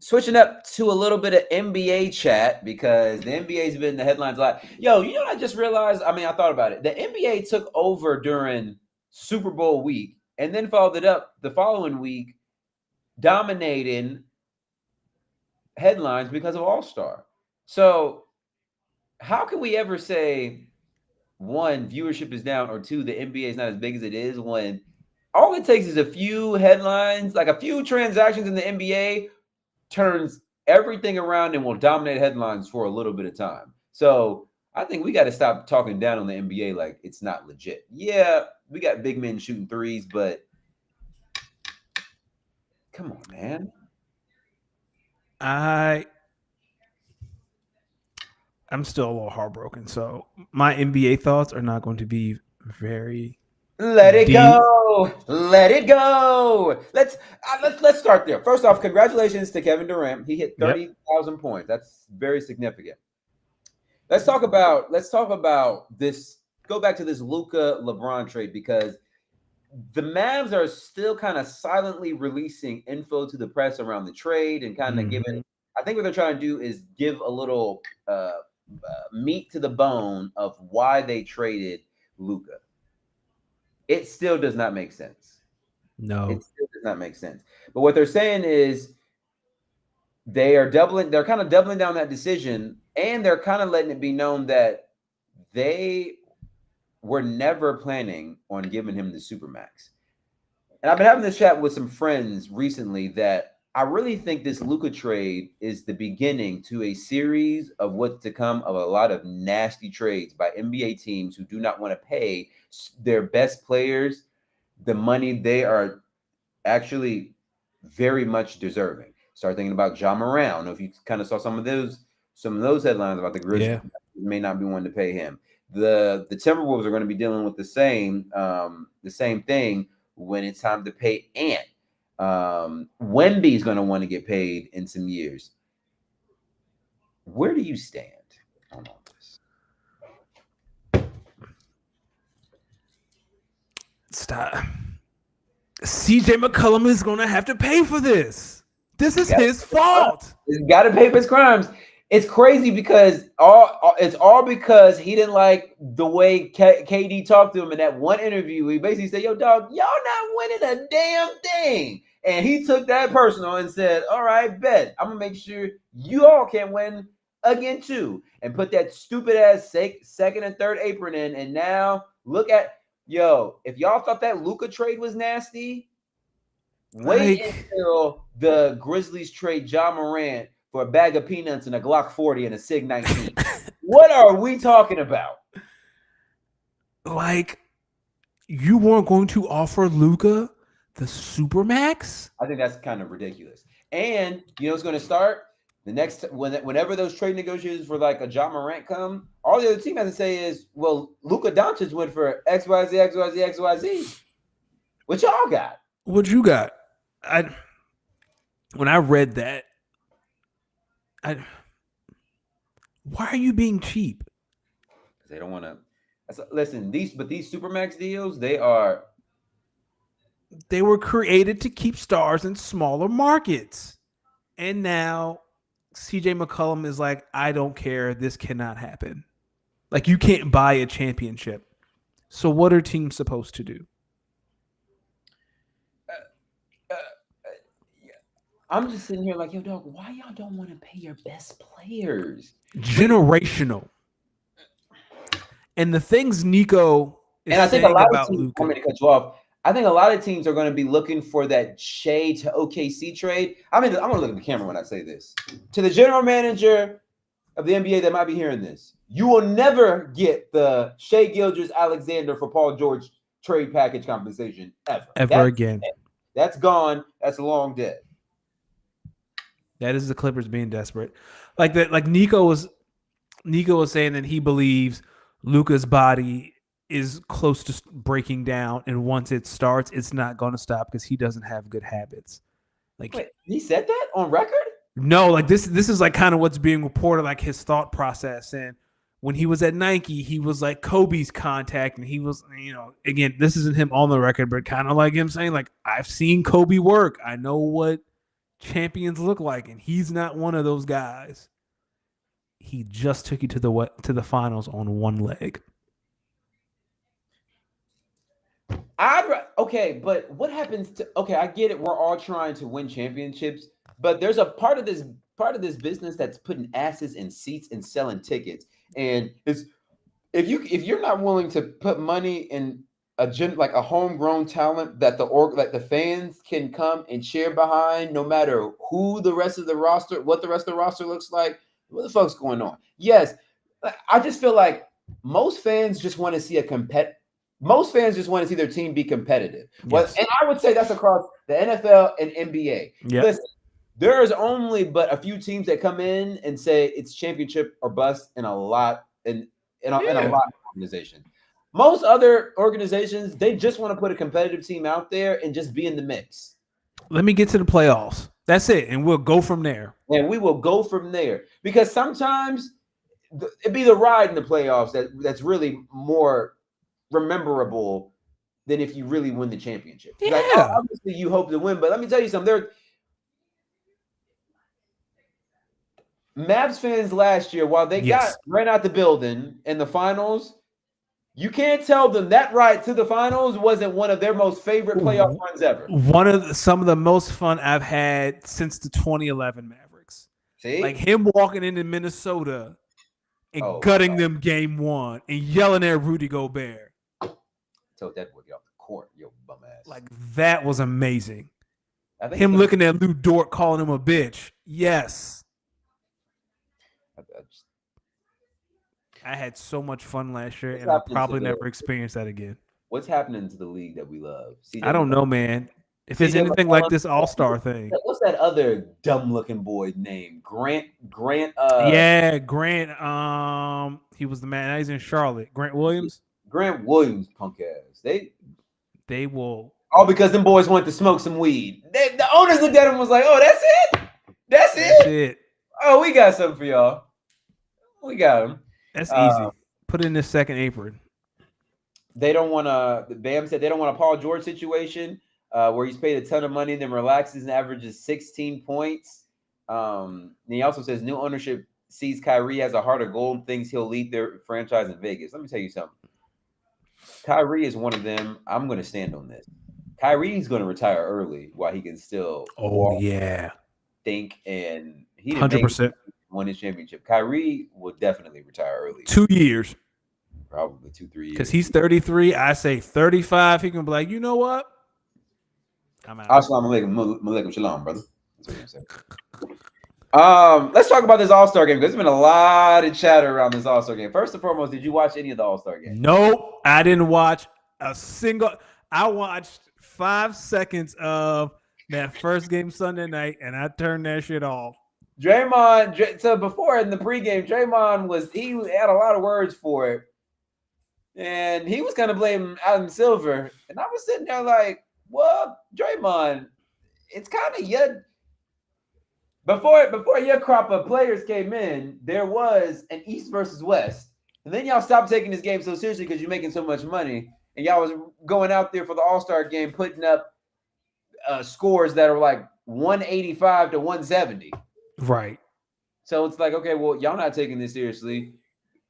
Switching up to a little bit of NBA chat because the NBA's been in the headlines a lot. Yo, you know what I just realized? I mean, I thought about it. The NBA took over during Super Bowl week and then followed it up the following week, dominating headlines because of All-Star. So how can we ever say, one, viewership is down, or two, the NBA is not as big as it is when all it takes is a few headlines, like a few transactions in the NBA turns everything around and will dominate headlines for a little bit of time. So I think we got to stop talking down on the NBA like it's not legit. Yeah, we got big men shooting threes, but come on, man. I'm still a little heartbroken. So my NBA thoughts are not going to be very. Let it go. Let it go. Let's start there. First off, congratulations to Kevin Durant. He hit 30,000 points. That's very significant. Let's talk about this. Go back to this Luka LeBron trade because the Mavs are still kind of silently releasing info to the press around the trade and kind of giving. I think what they're trying to do is give a little meat to the bone of why they traded Luka. It still does not make sense. No, it still does not make sense. But what they're saying is they're kind of doubling down that decision, and they're kind of letting it be known that they were never planning on giving him the Supermax. And I've been having this chat with some friends recently that I really think this Luka trade is the beginning to a series of what's to come of a lot of nasty trades by NBA teams who do not want to pay their best players the money they are actually very much deserving. Start thinking about Ja Morant. I don't know if you kind of saw some of those headlines about the Grizzlies may not be wanting to pay him. The Timberwolves are going to be dealing with the same thing when it's time to pay Ant. Wemby's going to want to get paid in some years. Where do you stand on all this? Stop. CJ McCollum is going to have to pay for this. This is his fault. He's got to pay for his crimes. It's crazy because it's all because he didn't like the way KD talked to him in that one interview. He basically said, "Yo, dog, y'all not winning a damn thing," and he took that personal and said, "All right, bet I'm gonna make sure you all can win again too," and put that stupid ass second and third apron in. And now look at if y'all thought that Luka trade was nasty, wait until the Grizzlies trade Ja Morant for a bag of peanuts and a Glock 40 and a Sig 19. What are we talking about? Like, you weren't going to offer Luka the Supermax? I think that's kind of ridiculous. And you know what's going to start? The next whenever those trade negotiations for like a Ja Morant come, all the other team has to say is, well, Luka Doncic went for XYZ, XYZ, XYZ. What y'all got? What you got? When I read that, why are you being cheap? They don't want to. Listen, these Supermax deals, they were created to keep stars in smaller markets, and now CJ McCollum is like, I don't care. This cannot happen. Like, you can't buy a championship. So what are teams supposed to do? I'm just sitting here like, yo, dog, why y'all don't want to pay your best players? Generational. And the things Nico is and I think a lot about of teams, Luka. I'm going to cut you off. I think a lot of teams are going to be looking for that Shea to OKC trade. I mean, I'm going to look at the camera when I say this. To the general manager of the NBA that might be hearing this, you will never get the Shea Gilgeous-Alexander for Paul George trade package compensation ever again. That's gone. That's long dead. That is the Clippers being desperate. Like that. Like Nico was saying that he believes Luka's body is close to breaking down, and once it starts, it's not going to stop because he doesn't have good habits. Like, wait, he said that on record? No, like this is like kind of what's being reported, like his thought process. And when he was at Nike, he was like Kobe's contact, and he was, again, this isn't him on the record, but kind of like him saying, like, I've seen Kobe work. I know what champions look like, and he's not one of those guys. He just took you to the finals on one leg. Okay, but what happens to? Okay, I get it. We're all trying to win championships, but there's a part of this business that's putting asses in seats and selling tickets. And it's if you're not willing to put money in like a homegrown talent that the fans can come and cheer behind, no matter what the rest of the roster looks like. What the fuck's going on? Yes, I just feel like most fans just want to see Most fans just want to see their team be competitive. Yes. Well, and I would say that's across the NFL and NBA. Yep. Listen, there is only but a few teams that come in and say it's championship or bust in a lot in a lot of organizations. Most other organizations, they just want to put a competitive team out there and just be in the mix. Let me get to the playoffs. That's it, and we'll go from there. And we will go from there because sometimes it'd be the ride in the playoffs that's really more rememberable than if you really win the championship. Yeah. Like, obviously you hope to win, but let me tell you something. Mavs fans last year, while they got ran out the building in the finals, you can't tell them that ride to the finals wasn't one of their most favorite playoff runs ever. Some of the most fun I've had since the 2011 Mavericks. See? Like him walking into Minnesota and gutting them game one and yelling at Rudy Gobert. Told that boy, get off the court, yo bum ass. Like that was amazing. Him looking at Lou Dort calling him a bitch. Yes. I had so much fun last year, and I'll probably never experience that again. What's happening to the league that we love? I don't know, man. If it's anything like this All-Star thing. What's that other dumb-looking boy name? Grant. Yeah, Grant. He was the man. Now he's in Charlotte. Grant Williams. Grant Williams, punk ass. They will. All because them boys wanted to smoke some weed. The owners looked at him and was like, "Oh, that's it. That's it. Oh, we got something for y'all. We got him. That's easy. Put in this second apron. They don't want to. Bam said they don't want a Paul George situation where he's paid a ton of money, then relaxes and averages 16 points. And he also says new ownership sees Kyrie as a heart of gold and thinks he'll lead their franchise in Vegas. Let me tell you something. Kyrie is one of them. I'm going to stand on this. Kyrie's going to retire early while he can still walk, think, and he didn't 100%. won his championship. Kyrie will definitely retire early. 2 years. Probably 2-3 years. Because he's 33. I say 35. He can be like, you know what? I'm out. Assalamu alaikum shalom, brother. That's what I'm saying. Let's talk about this All-Star game because there's been a lot of chatter around this All-Star game. First and foremost, did you watch any of the All-Star games? Nope, I didn't watch a single. I watched 5 seconds of that first game Sunday night, and I turned that shit off. Draymond. So before in the pregame, Draymond he had a lot of words for it, and he was kind of blaming Adam Silver, and I was sitting there like, well, Draymond, it's kind of your. Before your crop of players came in, there was an East versus West. And then y'all stopped taking this game so seriously because you're making so much money. And y'all was going out there for the All-Star game, putting up scores that are like 185 to 170. Right. So it's like, okay, well, y'all not taking this seriously.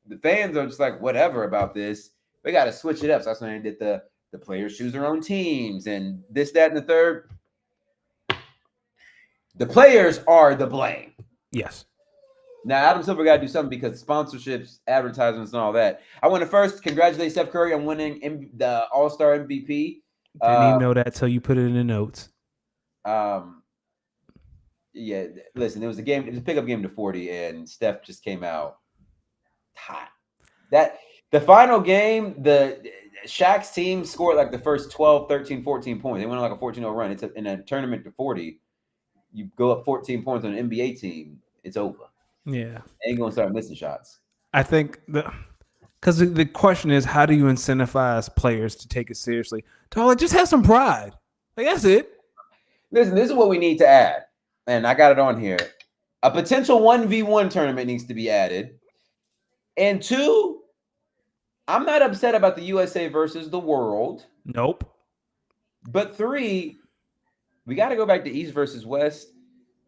The fans are just like, whatever about this. We got to switch it up. So that's when I did the players choose their own teams and this, that, and the third. The players are the blame. Yes. Now, Adam Silver got to do something because sponsorships, advertisements, and all that. I want to first congratulate Steph Curry on winning the All-Star MVP. Didn't even know that till you put it in the notes. Yeah, listen, it was a pickup game to 40, and Steph just came out hot. The final game, the Shaq's team scored like the first 12, 13, 14 points. They went on like a 14-0 run. It's in a tournament to 40. You go up 14 points on an NBA team, it's over. Yeah. Ain't going to start missing shots. I think because the question is, how do you incentivize players to take it seriously? Dog, just have some pride. Like, that's it. Listen, this is what we need to add. And I got it on here. A potential 1v1 tournament needs to be added. And 2, I'm not upset about the USA versus the world. Nope. But 3, we got to go back to East versus West,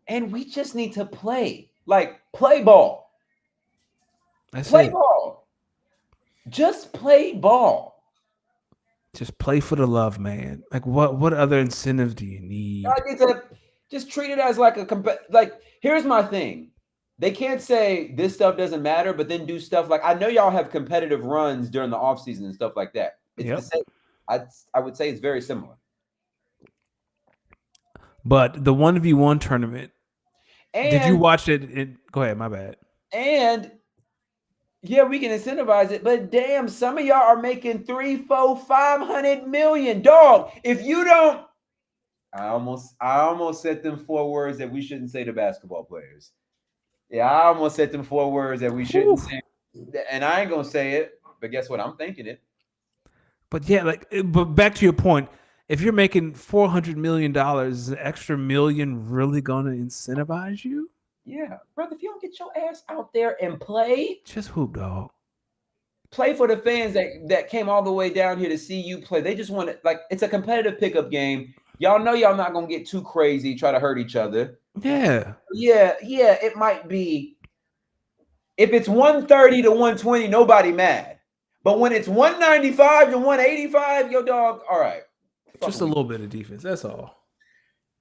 and we just need to play. Like, play ball. Play ball. Just play ball. Just play for the love, man. Like, what other incentive do you need? I need to just treat it as like here's my thing. They can't say this stuff doesn't matter, but then do stuff like, I know y'all have competitive runs during the offseason and stuff like that. It's the same. I would say it's very similar. But the 1v1 tournament, did you watch it? Go ahead, my bad. And yeah, we can incentivize it, but damn, some of y'all are making 3, 4, 500 million. Dog, if you don't, I almost said them 4 words that we shouldn't say to basketball players. Yeah, I almost said them 4 words that we shouldn't say, and I ain't gonna say it, but guess what? I'm thinking it. But yeah, but back to your point. If you're making $400 million, is an extra million really going to incentivize you? Yeah. Brother, if you don't get your ass out there and play. Just hoop, dog. Play for the fans that came all the way down here to see you play. They just want to, like, it's a competitive pickup game. Y'all know y'all not going to get too crazy, try to hurt each other. Yeah. Yeah, it might be. If it's 130 to 120, nobody mad. But when it's 195 to 185, yo, dog, all right. Just a little bit of defense. That's all.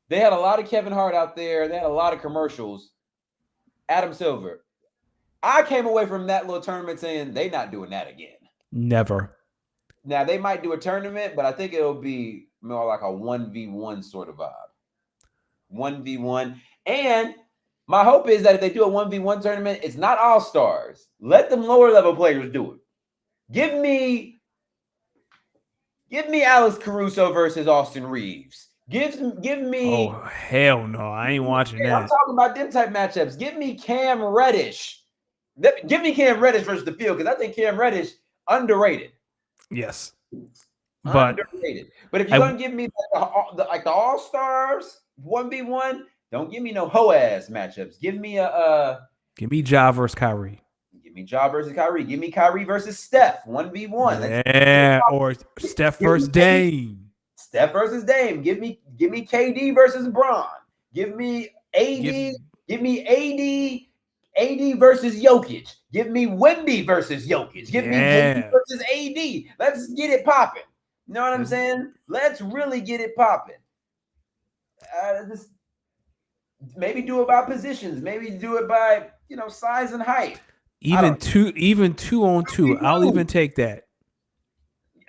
They had a lot of Kevin Hart out there. They had a lot of commercials. Adam Silver. I came away from that little tournament saying they're not doing that again. Never. Now, they might do a tournament, but I think it'll be more like a 1v1 sort of vibe. 1v1. And my hope is that if they do a 1v1 tournament, it's not all-stars. Let them lower-level players do it. Give me Alex Caruso versus Austin Reeves. Give me. Oh, hell no. I ain't watching that. I'm talking about them type matchups. Give me Cam Reddish. Give me Cam Reddish versus the field because I think Cam Reddish underrated. Yes. But underrated. But if you're going to give me the All-Stars 1v1, don't give me no hoe-ass matchups. Give me give me Ja versus Kyrie. Give me Ja versus Kyrie. Give me Kyrie versus Steph 1v1. Yeah, or Steph versus Dame. Steph versus Dame. Give me KD versus Bron. Give me AD. Give me AD AD versus Jokic. Give me Wemby versus Jokic. Give me Wemby versus AD. Let's get it popping. You know what I'm saying? Let's really get it popping. Maybe do it by positions. Maybe do it by size and height. Even 2-on-2. I'll even take that.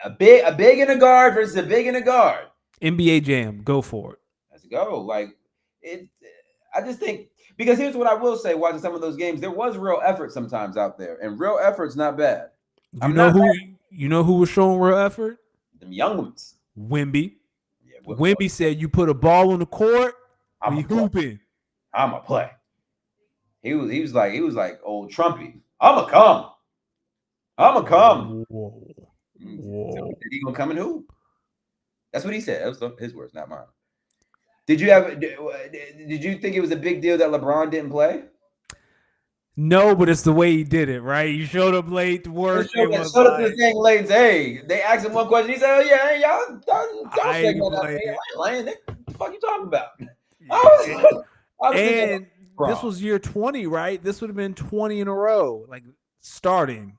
A big and a guard versus a big and a guard. NBA Jam. Go for it. Let's go. Like it. I just think because here's what I will say. Watching some of those games, there was real effort sometimes out there, and real effort's not bad. You know who was showing real effort? Them young ones. Wemby. Yeah, Wemby said, "You put a ball on the court, we hooping. I'ma play." He was like old Trumpy. I'ma come. Whoa. So he gonna come and hoop? That's what he said. That was his words, not mine. Did you think it was a big deal that LeBron didn't play? No, but it's the way he did it, right? He showed up late to work. Showed up to the thing late. Hey, they asked him one question. He said, "Oh yeah, hey, y'all don't say that. I ain't what the fuck you talking about?" And this was year 20, right? This would have been 20 in a row, like starting.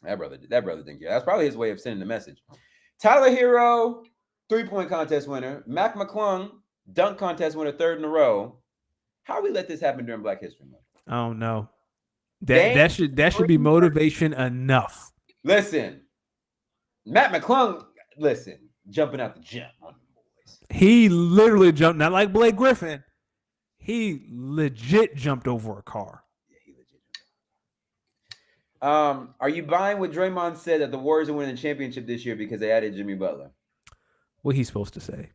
That brother didn't care. That's probably his way of sending the message. Tyler Hero, 3-point contest winner. Mac McClung, dunk contest winner, 3rd in a row. How we let this happen during Black History Month? I don't know. That should be motivation enough. Listen, Matt McClung, jumping out the gym on the boys. He literally jumped, not like Blake Griffin. He legit jumped over a car. Yeah, he legit jumped. Are you buying what Draymond said that the Warriors are winning the championship this year because they added Jimmy Butler? What he's supposed to say?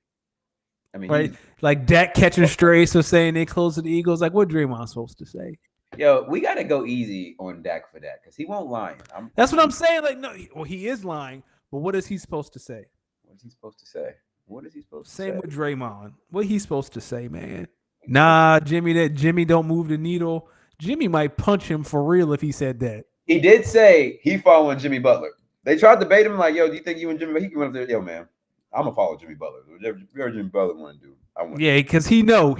I mean, right? Like Dak catching strays, so saying they close to the Eagles. Like what Draymond's supposed to say? Yo, we got to go easy on Dak for that because he won't lie. That's what I'm saying. Like, no, he is lying, but what is he supposed to say? What is he supposed to say? Same with Draymond. What he's supposed to say, man? Nah, Jimmy don't move the needle. Jimmy might punch him for real if he said that. He did say he following Jimmy Butler. They tried to bait him like, yo, do you think you and Jimmy? He went up there, yo, man, I'm gonna follow Jimmy Butler. Whatever Jimmy Butler want to do, I want. Yeah, because he know.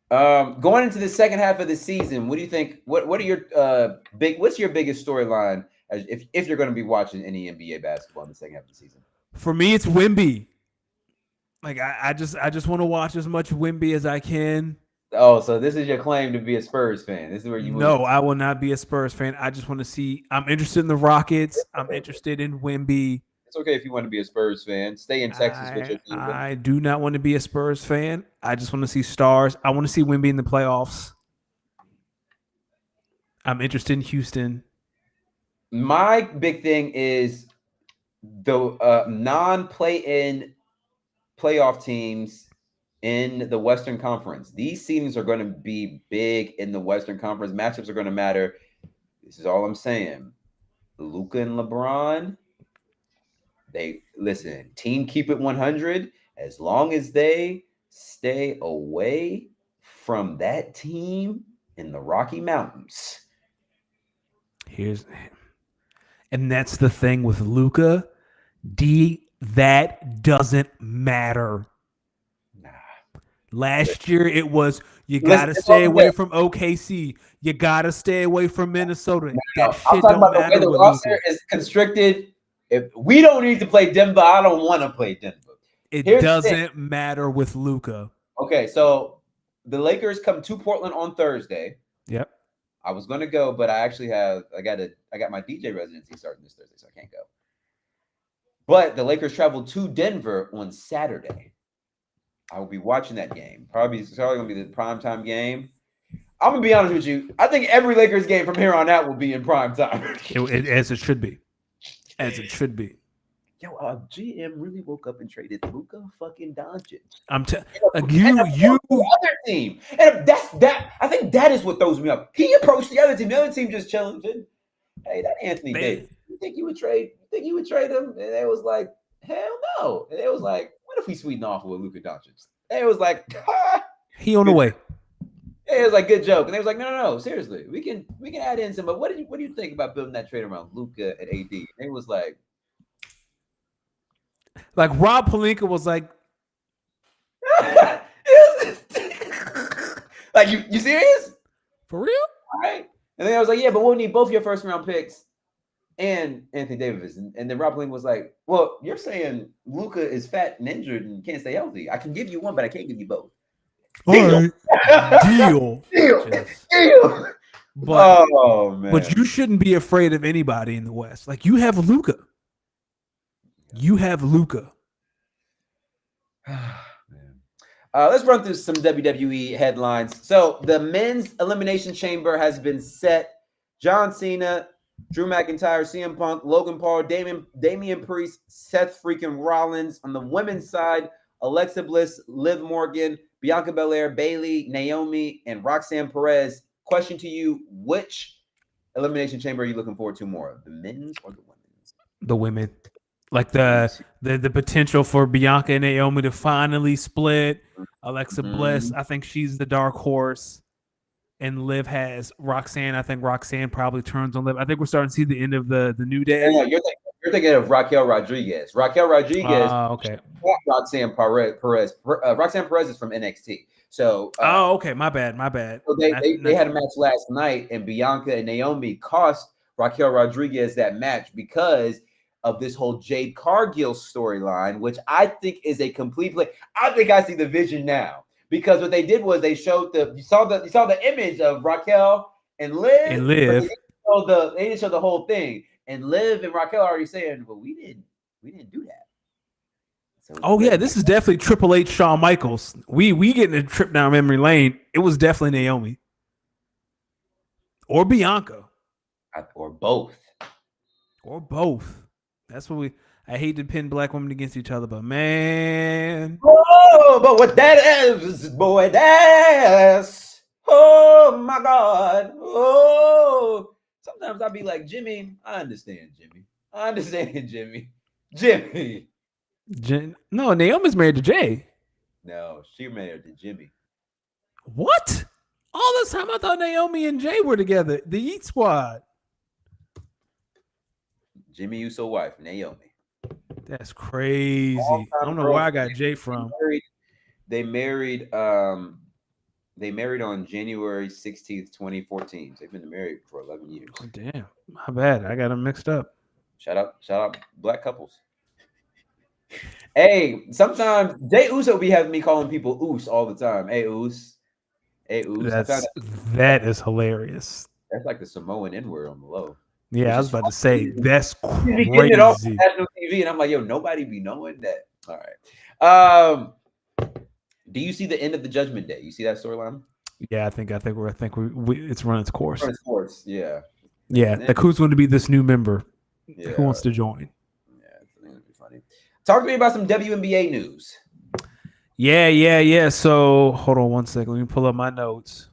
Going into the second half of the season, what do you think? What are your what's your biggest storyline if you're going to be watching any NBA basketball in the second half of the season? For me, it's Wemby. Like I just want to watch as much Wemby as I can. Oh, so this is your claim to be a Spurs fan. This is where you move. No, I will not be a Spurs fan. I just want to see. I'm interested in the Rockets. I'm interested in Wemby. It's okay if you want to be a Spurs fan. Stay in Texas with your team. I do not want to be a Spurs fan. I just want to see stars. I want to see Wemby in the playoffs. I'm interested in Houston. My big thing is the non-play-in playoff teams in the Western Conference. These seedings are going to be big in the Western Conference. Matchups are going to matter. This is all I'm saying. Luka and LeBron, team keep it 100. As long as they stay away from that team in the Rocky Mountains. And that's the thing with Luka. That doesn't matter. Nah. Last year it was you gotta stay away from OKC. You gotta stay away from Minnesota. That shit don't matter. The roster is constricted. If we don't need to play Denver, I don't want to play Denver. It doesn't matter with Luka. Okay, so the Lakers come to Portland on Thursday. Yep. I was gonna go, but I got my DJ residency starting this Thursday, so I can't go. But the Lakers travel to Denver on Saturday. I will be watching that game. It's probably gonna be the primetime game. I'm gonna be honest with you. I think every Lakers game from here on out will be in prime time. As it should be. As it should be. Yo, GM really woke up and traded Luka fucking Doncic. You other team, and that. I think that is what throws me up. He approached the other team. The other team just chilling. Hey, that Anthony Davis. You think you would trade him? And it was like, hell no. And it was like, what if we sweeten off with Luka Doncic? And it was like, he on the way. It was like good joke. And they was like, no, seriously, we can add in some. But what do you think about building that trade around Luka and AD? And it was like Rob Pelinka was like, Like, you serious? For real? All right. And then I was like, yeah, but we'll need both your first round picks and Anthony Davis. And then Rob Pelinka was like, well, you're saying Luka is fat and injured and can't stay healthy. I can give you one, but I can't give you both. Deal. Deal. Deal. Just, Deal. but, oh man. But you shouldn't be afraid of anybody in the West. Like, you have Luka. You have Luka. Let's run through some WWE headlines. So the men's elimination chamber has been set. John Cena, Drew McIntyre, CM Punk, Logan Paul, Damian Priest, Seth freaking Rollins. On the women's side, Alexa Bliss, Liv Morgan, Bianca Belair, Bayley, Naomi, and Roxanne Perez. Question to you: which elimination chamber are you looking forward to more, the men's or the women's? The women. Like the potential for Bianca and Naomi to finally split. Alexa Bliss, I think she's the dark horse. And Liv has Roxanne. I think Roxanne probably turns on Liv. I think we're starting to see the end of the New Day. No, you're thinking of Raquel Rodriguez. Raquel Rodriguez. Okay. Roxanne Perez. Roxanne Perez is from NXT. So. Okay. My bad. So they had a match last night, and Bianca and Naomi cost Raquel Rodriguez that match because of this whole Jade Cargill storyline, which I think is a complete play. I think I see the vision now, because what they did was they showed you saw the image of Raquel and Liv. And Liv. They didn't show the whole thing. And Liv and Raquel are already saying, well, we didn't do that. So this is definitely Triple H, Shawn Michaels. We getting a trip down memory lane. It was definitely Naomi. Or Bianca. Or both. That's what I hate to pin black women against each other, but man. Oh, but what that is, boy, that's, oh my God. Oh, sometimes I'll be like, Jimmy, I understand, Jimmy. No, Naomi's married to Jay. No, she married to Jimmy. What? All this time I thought Naomi and Jay were together. The Eat Squad. Jimmy Uso wife, Naomi. That's crazy. I don't know where I got Jay from. They married on January 16th, 2014. They've been married for 11 years. Oh, damn. My bad. I got them mixed up. Shout out black couples. Hey, sometimes Jay Uso be having me calling people Oos all the time. Hey, Oos. That is hilarious. That's like the Samoan N-word on the low. Yeah, I was about to say, that's crazy. Getting it off national TV, and I'm like, yo, nobody be knowing that. All right. Do you see the end of the Judgment Day? You see that storyline? Yeah, I think it's run its course. Yeah. Yeah, like who's going to be this new member? Yeah. Who wants to join? Yeah, I think it'd be funny. Talk to me about some WNBA news. Yeah. So hold on one second. Let me pull up my notes.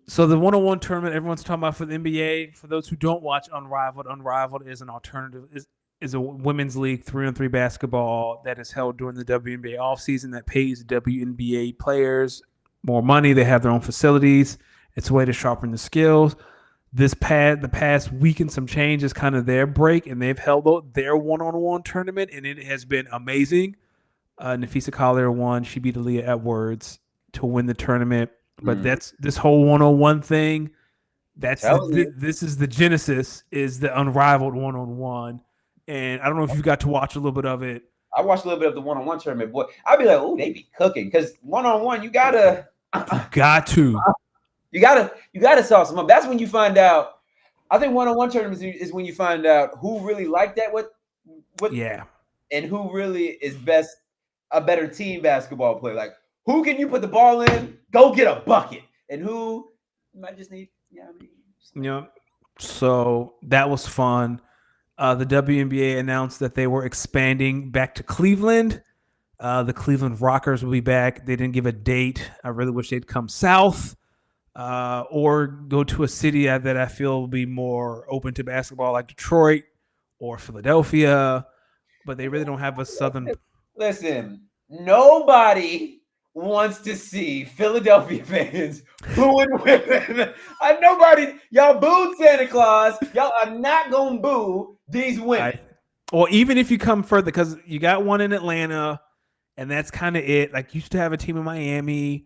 So the 101 tournament everyone's talking about for the NBA, for those who don't watch Unrivaled is an alternative, is a women's league 3-on-3 basketball that is held during the WNBA offseason that pays WNBA players more money. They have their own facilities. It's a way to sharpen the skills. The past week and some change is kind of their break, and they've held their 1-on-1 tournament, and it has been amazing. Nafisa Collier won. She beat Aaliyah Edwards to win the tournament. But that's this whole 1-on-1 thing. This is the genesis, is the Unrivaled 1-on-1. And I don't know if you got to watch a little bit of it. I watched a little bit of the 1-on-1 tournament, boy. I'd be like, oh, they be cooking, because 1-on-1, you gotta sauce them up. That's when you find out. I think 1-on-1 tournaments is when you find out who really liked that, and who really is a better team basketball player. Like, who can you put the ball in, go get a bucket, and who you might just need, So that was fun. The WNBA announced that they were expanding back to Cleveland. The Cleveland Rockers will be back. They didn't give a date. I really wish they'd come south or go to a city that I feel will be more open to basketball, like Detroit or Philadelphia. But they really don't have a southern. Listen, nobody wants to see Philadelphia fans who would win. Nobody, y'all booed Santa Claus. Y'all are not gonna boo these women. Or even if you come further, because you got one in Atlanta, and that's kind of it. Like, used to have a team in Miami.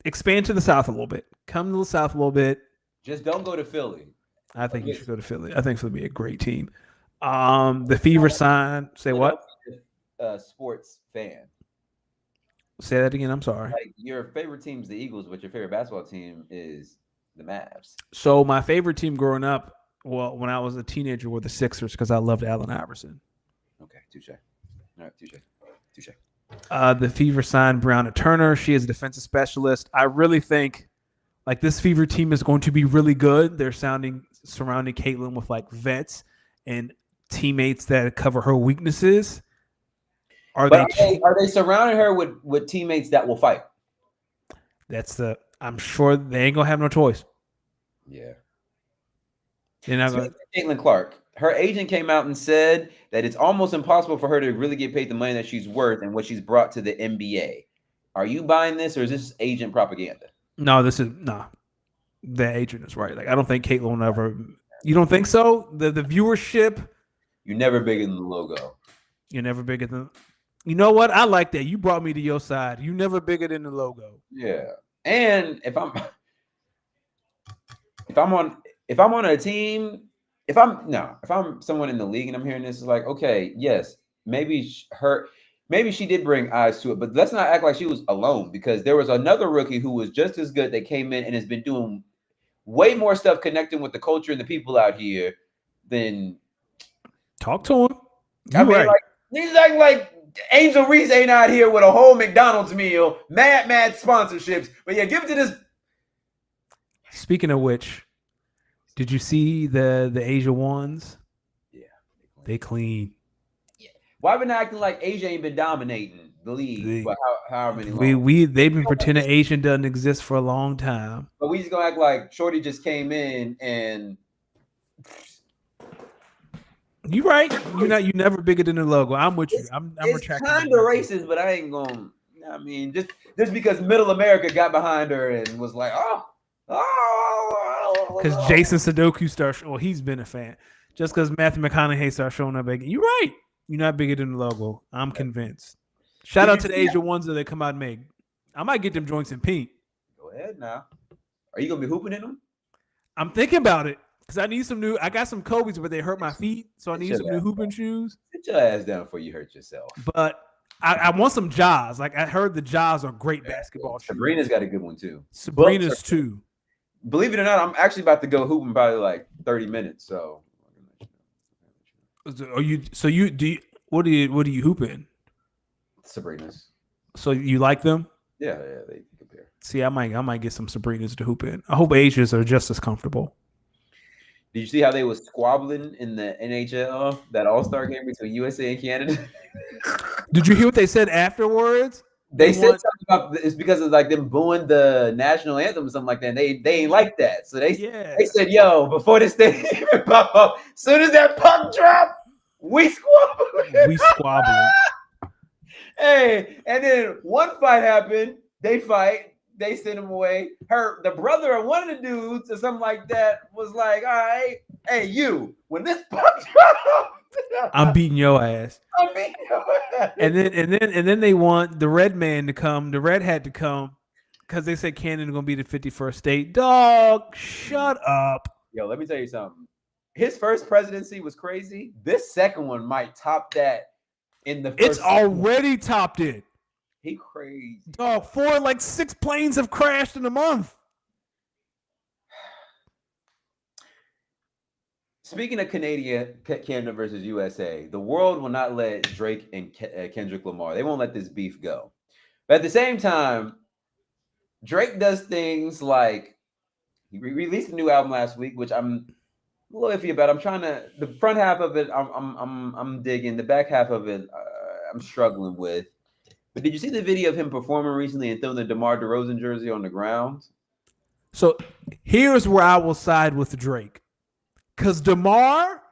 Expand to the South a little bit. Come to the South a little bit. Just don't go to Philly. I think you should go to Philly. I think Philly would be a great team. The Fever sign. Say what? Sports fan. Say that again. I'm sorry. Like, your favorite team's the Eagles, but your favorite basketball team is the Mavs. So my favorite team growing up, well, when I was a teenager, were the Sixers because I loved Allen Iverson. Okay, touche. All right, touche. The Fever signed Breonna Turner. She is a defensive specialist. I really think like this Fever team is going to be really good. They're surrounding Caitlin with like vets and teammates that cover her weaknesses. Are they surrounding her with teammates that will fight? I'm sure they ain't gonna have no choice. Yeah. Caitlin Clark, her agent came out and said that it's almost impossible for her to really get paid the money that she's worth and what she's brought to the NBA. Are you buying this, or is this agent propaganda? No, the agent is right. Like, I don't think Caitlin will ever. You don't think so? The viewership. You're never bigger than the logo. You're never bigger than. You know what? I like that. You brought me to your side. You never bigger than the logo. Yeah. And if I'm on a team, if I'm someone in the league and I'm hearing this, is like, okay, yes, maybe she did bring eyes to it, but let's not act like she was alone, because there was another rookie who was just as good that came in and has been doing way more stuff connecting with the culture and the people out here than. Talk to him. He's like Angel Reese ain't out here with a whole McDonald's meal, mad sponsorships. But yeah, give it to this. Speaking of which, did you see the Asia ones? Yeah, they clean. Yeah. Why been acting like Asia ain't been dominating the league? How many? They've been pretending Asia doesn't exist for a long time. But we just gonna act like Shorty just came in and. You right. You never bigger than the logo. I'm with you. I'm retracting. It's kind of racist, but I ain't going. I mean, just because Middle America got behind her and was like, because Jason Sudeikis he's been a fan. Just because Matthew McConaughey starts showing up again. You're right. You're not bigger than the logo. I'm convinced. Shout out to the Asia ones that they come out and make. I might get them joints in pink. Go ahead now. Are you gonna be hooping in them? I'm thinking about it. Because I need some new. I got some Kobe's, but they hurt my feet, so I need some new hooping shoes. Sit your ass down before you hurt yourself. But I want some Jaws. Like, I heard the Jaws are great basketball shoes. Sabrina's got a good one too. Sabrina's too. Believe it or not, I'm actually about to go hooping probably like 30 minutes. So. What do you hoop in? Sabrina's. So you like them? Yeah, they compare. See, I might get some Sabrina's to hoop in. I hope Asia's are just as comfortable. Did you see how they was squabbling in the NHL, that All-Star game between USA and Canada? Did you hear what they said afterwards? They said something about it's because of like them booing the national anthem or something like that. They ain't like that. So they said, yo, before this thing even pop up, as soon as that puck drop, we squabbling. Hey, and then one fight happened. They fight. They sent him away. The brother of one of the dudes or something like that was like, all right, hey, you, when this puck drops, I'm beating your ass. I'm beating your ass. And then they want the red man to come, the red hat to come, because they said Canada gonna be the 51st state. Dog, shut up. Yo, let me tell you something. His first presidency was crazy. This second one might top that in the first. It's already topped it. He crazy. Dog, 6 planes have crashed in a month. Speaking of Canada versus USA, the world will not let Drake and Kendrick Lamar. They won't let this beef go. But at the same time, Drake does things like he released a new album last week, which I'm a little iffy about. I'm trying to. The front half of it, I'm digging. The back half of it, I'm struggling with. But did you see the video of him performing recently and throwing the DeMar DeRozan jersey on the ground? So here's where I will side with Drake. Because DeMar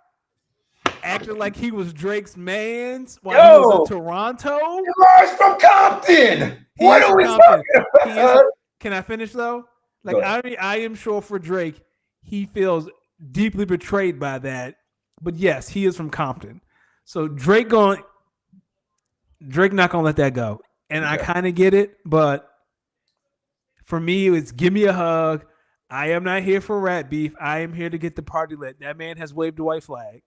acted like he was Drake's man's while he was in Toronto. DeMar's from Compton. What are we talking about? Can I finish, though? I am sure for Drake, he feels deeply betrayed by that. But yes, he is from Compton. So Drake going... Drake not gonna let that go. And I Okay. kind of get it, but for me, it's give me a hug. I am not here for rat beef. I am here to get the party lit. That man has waved a white flag.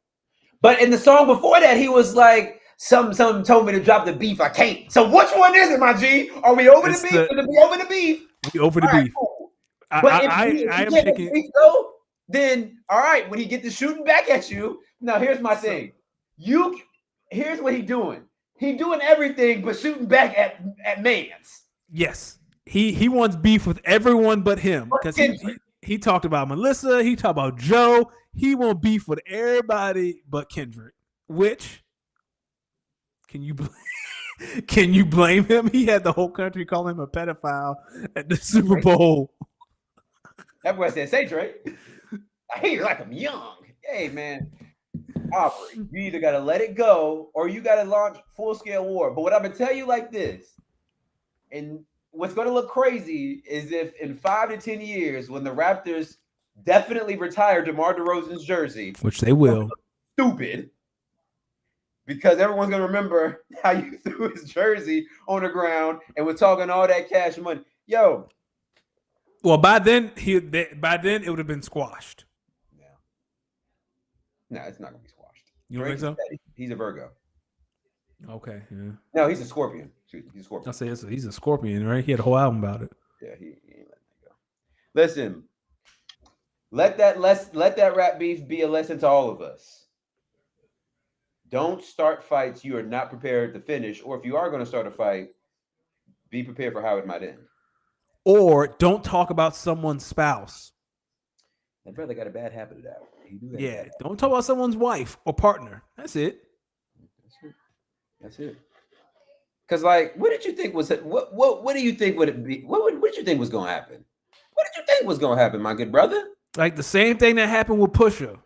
But in the song before that, he was like, some told me to drop the beef. I can't. So which one is it, my G? Are we over the beef? Or we over the beef? We over the All right, beef. cool. I But if am you can't taking. let beef go, then all right. When he get to shooting back at you, now here's my thing. Here's what he doing. He doing everything but shooting back at mans. Yes, he wants beef with everyone but him because he talked about Melissa. He talked about Joe. He want beef with everybody but Kendrick. Which can you blame him? He had the whole country call him a pedophile at the Super Bowl. That boy said, "Say Drake, I hear you like I'm young." Hey man, Aubrey, you either gotta let it go or you gotta launch full-scale war. But what I'm gonna tell you like this, and what's gonna look crazy is if in 5 to 10 years, when the Raptors definitely retire DeMar DeRozan's jersey, which they will, stupid, because everyone's gonna remember how you threw his jersey on the ground and was talking all that cash money. Yo. Well, by then it would have been squashed. Yeah. No, it's not gonna be squashed. You don't think so? He's a Virgo. Okay. Yeah. No, he's a Scorpion. He's a Scorpion. I'll say he's a Scorpion, right? He had a whole album about it. Yeah, he ain't letting that go. Listen, let that rap beef be a lesson to all of us. Don't start fights you are not prepared to finish, or if you are going to start a fight, be prepared for how it might end. Or don't talk about someone's spouse. My brother got a bad habit of that. Yeah, don't talk about someone's wife or partner. That's it. That's it. Because, like, what did you think was it? What do you think would it be? What did you think was going to happen? What did you think was going to happen, my good brother? Like the same thing that happened with Pusha,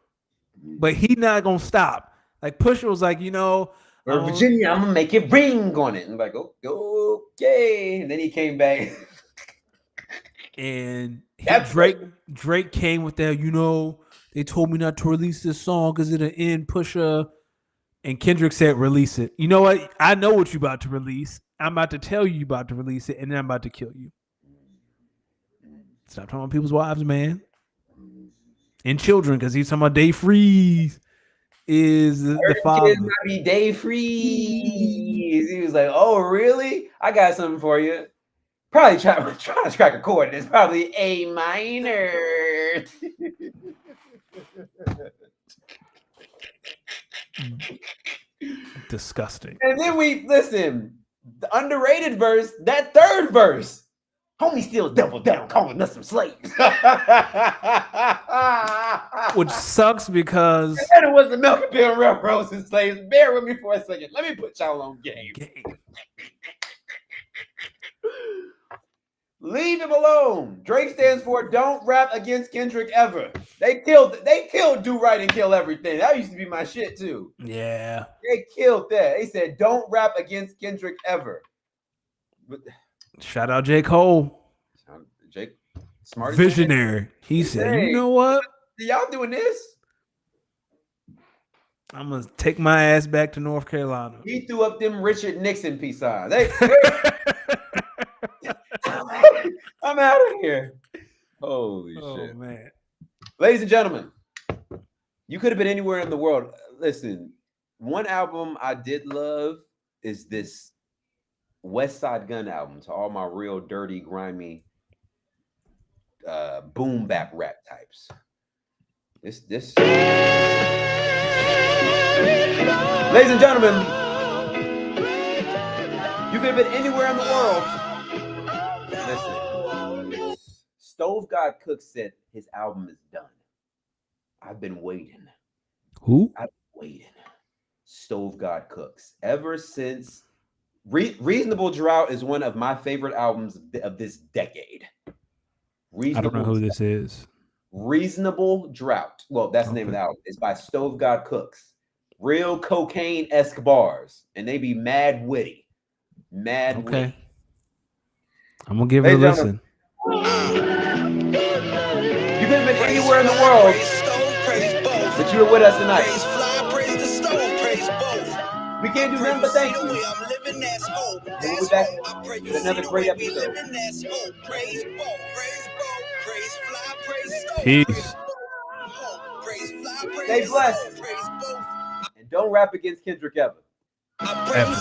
but he not gonna stop. Like Pusha was like, Virginia, I'm gonna make it ring on it. And like, okay. And then he came back. And Drake came with that, they told me not to release this song because it'll end Pusha. And Kendrick said, release it. You know what? I know what you're about to release. I'm about to tell you about to release it, and then I'm about to kill you. Stop talking about people's wives, man. And children, because he's talking about Dave Freeze is the father. Kids might be Dave Freeze. He was like, oh, really? I got something for you. Probably trying to strike a chord. It's probably A minor. Disgusting. And then the underrated verse, that third verse, homie still double down calling us some slaves. Which sucks because and it was the Milk and Bill Railroads and slaves. Bear with me for a second. Let me put y'all on game. Leave him alone. Drake stands for don't rap against Kendrick ever. They killed Do Right and Kill Everything. That used to be my shit too. Yeah. They killed that. They said don't rap against Kendrick ever. But, shout out J. Cole. Jake, smart visionary. He said, you know what? Y'all doing this? I'm gonna take my ass back to North Carolina. He threw up them Richard Nixon peace signs. I'm out of here. Holy shit. Man. Ladies and gentlemen, you could have been anywhere in the world. Listen, one album I did love is this West Side Gun album, to all my real dirty, grimy boom bap rap types. This ladies and gentlemen, you could have been anywhere in the world. Listen, Stove God Cook said his album is done. I've been waiting. Who? I've been waiting. Stove God Cooks. Ever since Reasonable Drought is one of my favorite albums of this decade. I don't know who this is. Reasonable Drought. Well, that's the name of the album. It's by Stove God Cooks. Real cocaine-esque bars. And they be mad witty. Witty. I'm going to give it a listen. You could have been anywhere in the world, but you were with us tonight. We can't do nothing but thank you. We'll be back with another great episode. Peace. Stay blessed. And don't rap against Kendrick ever. Ever.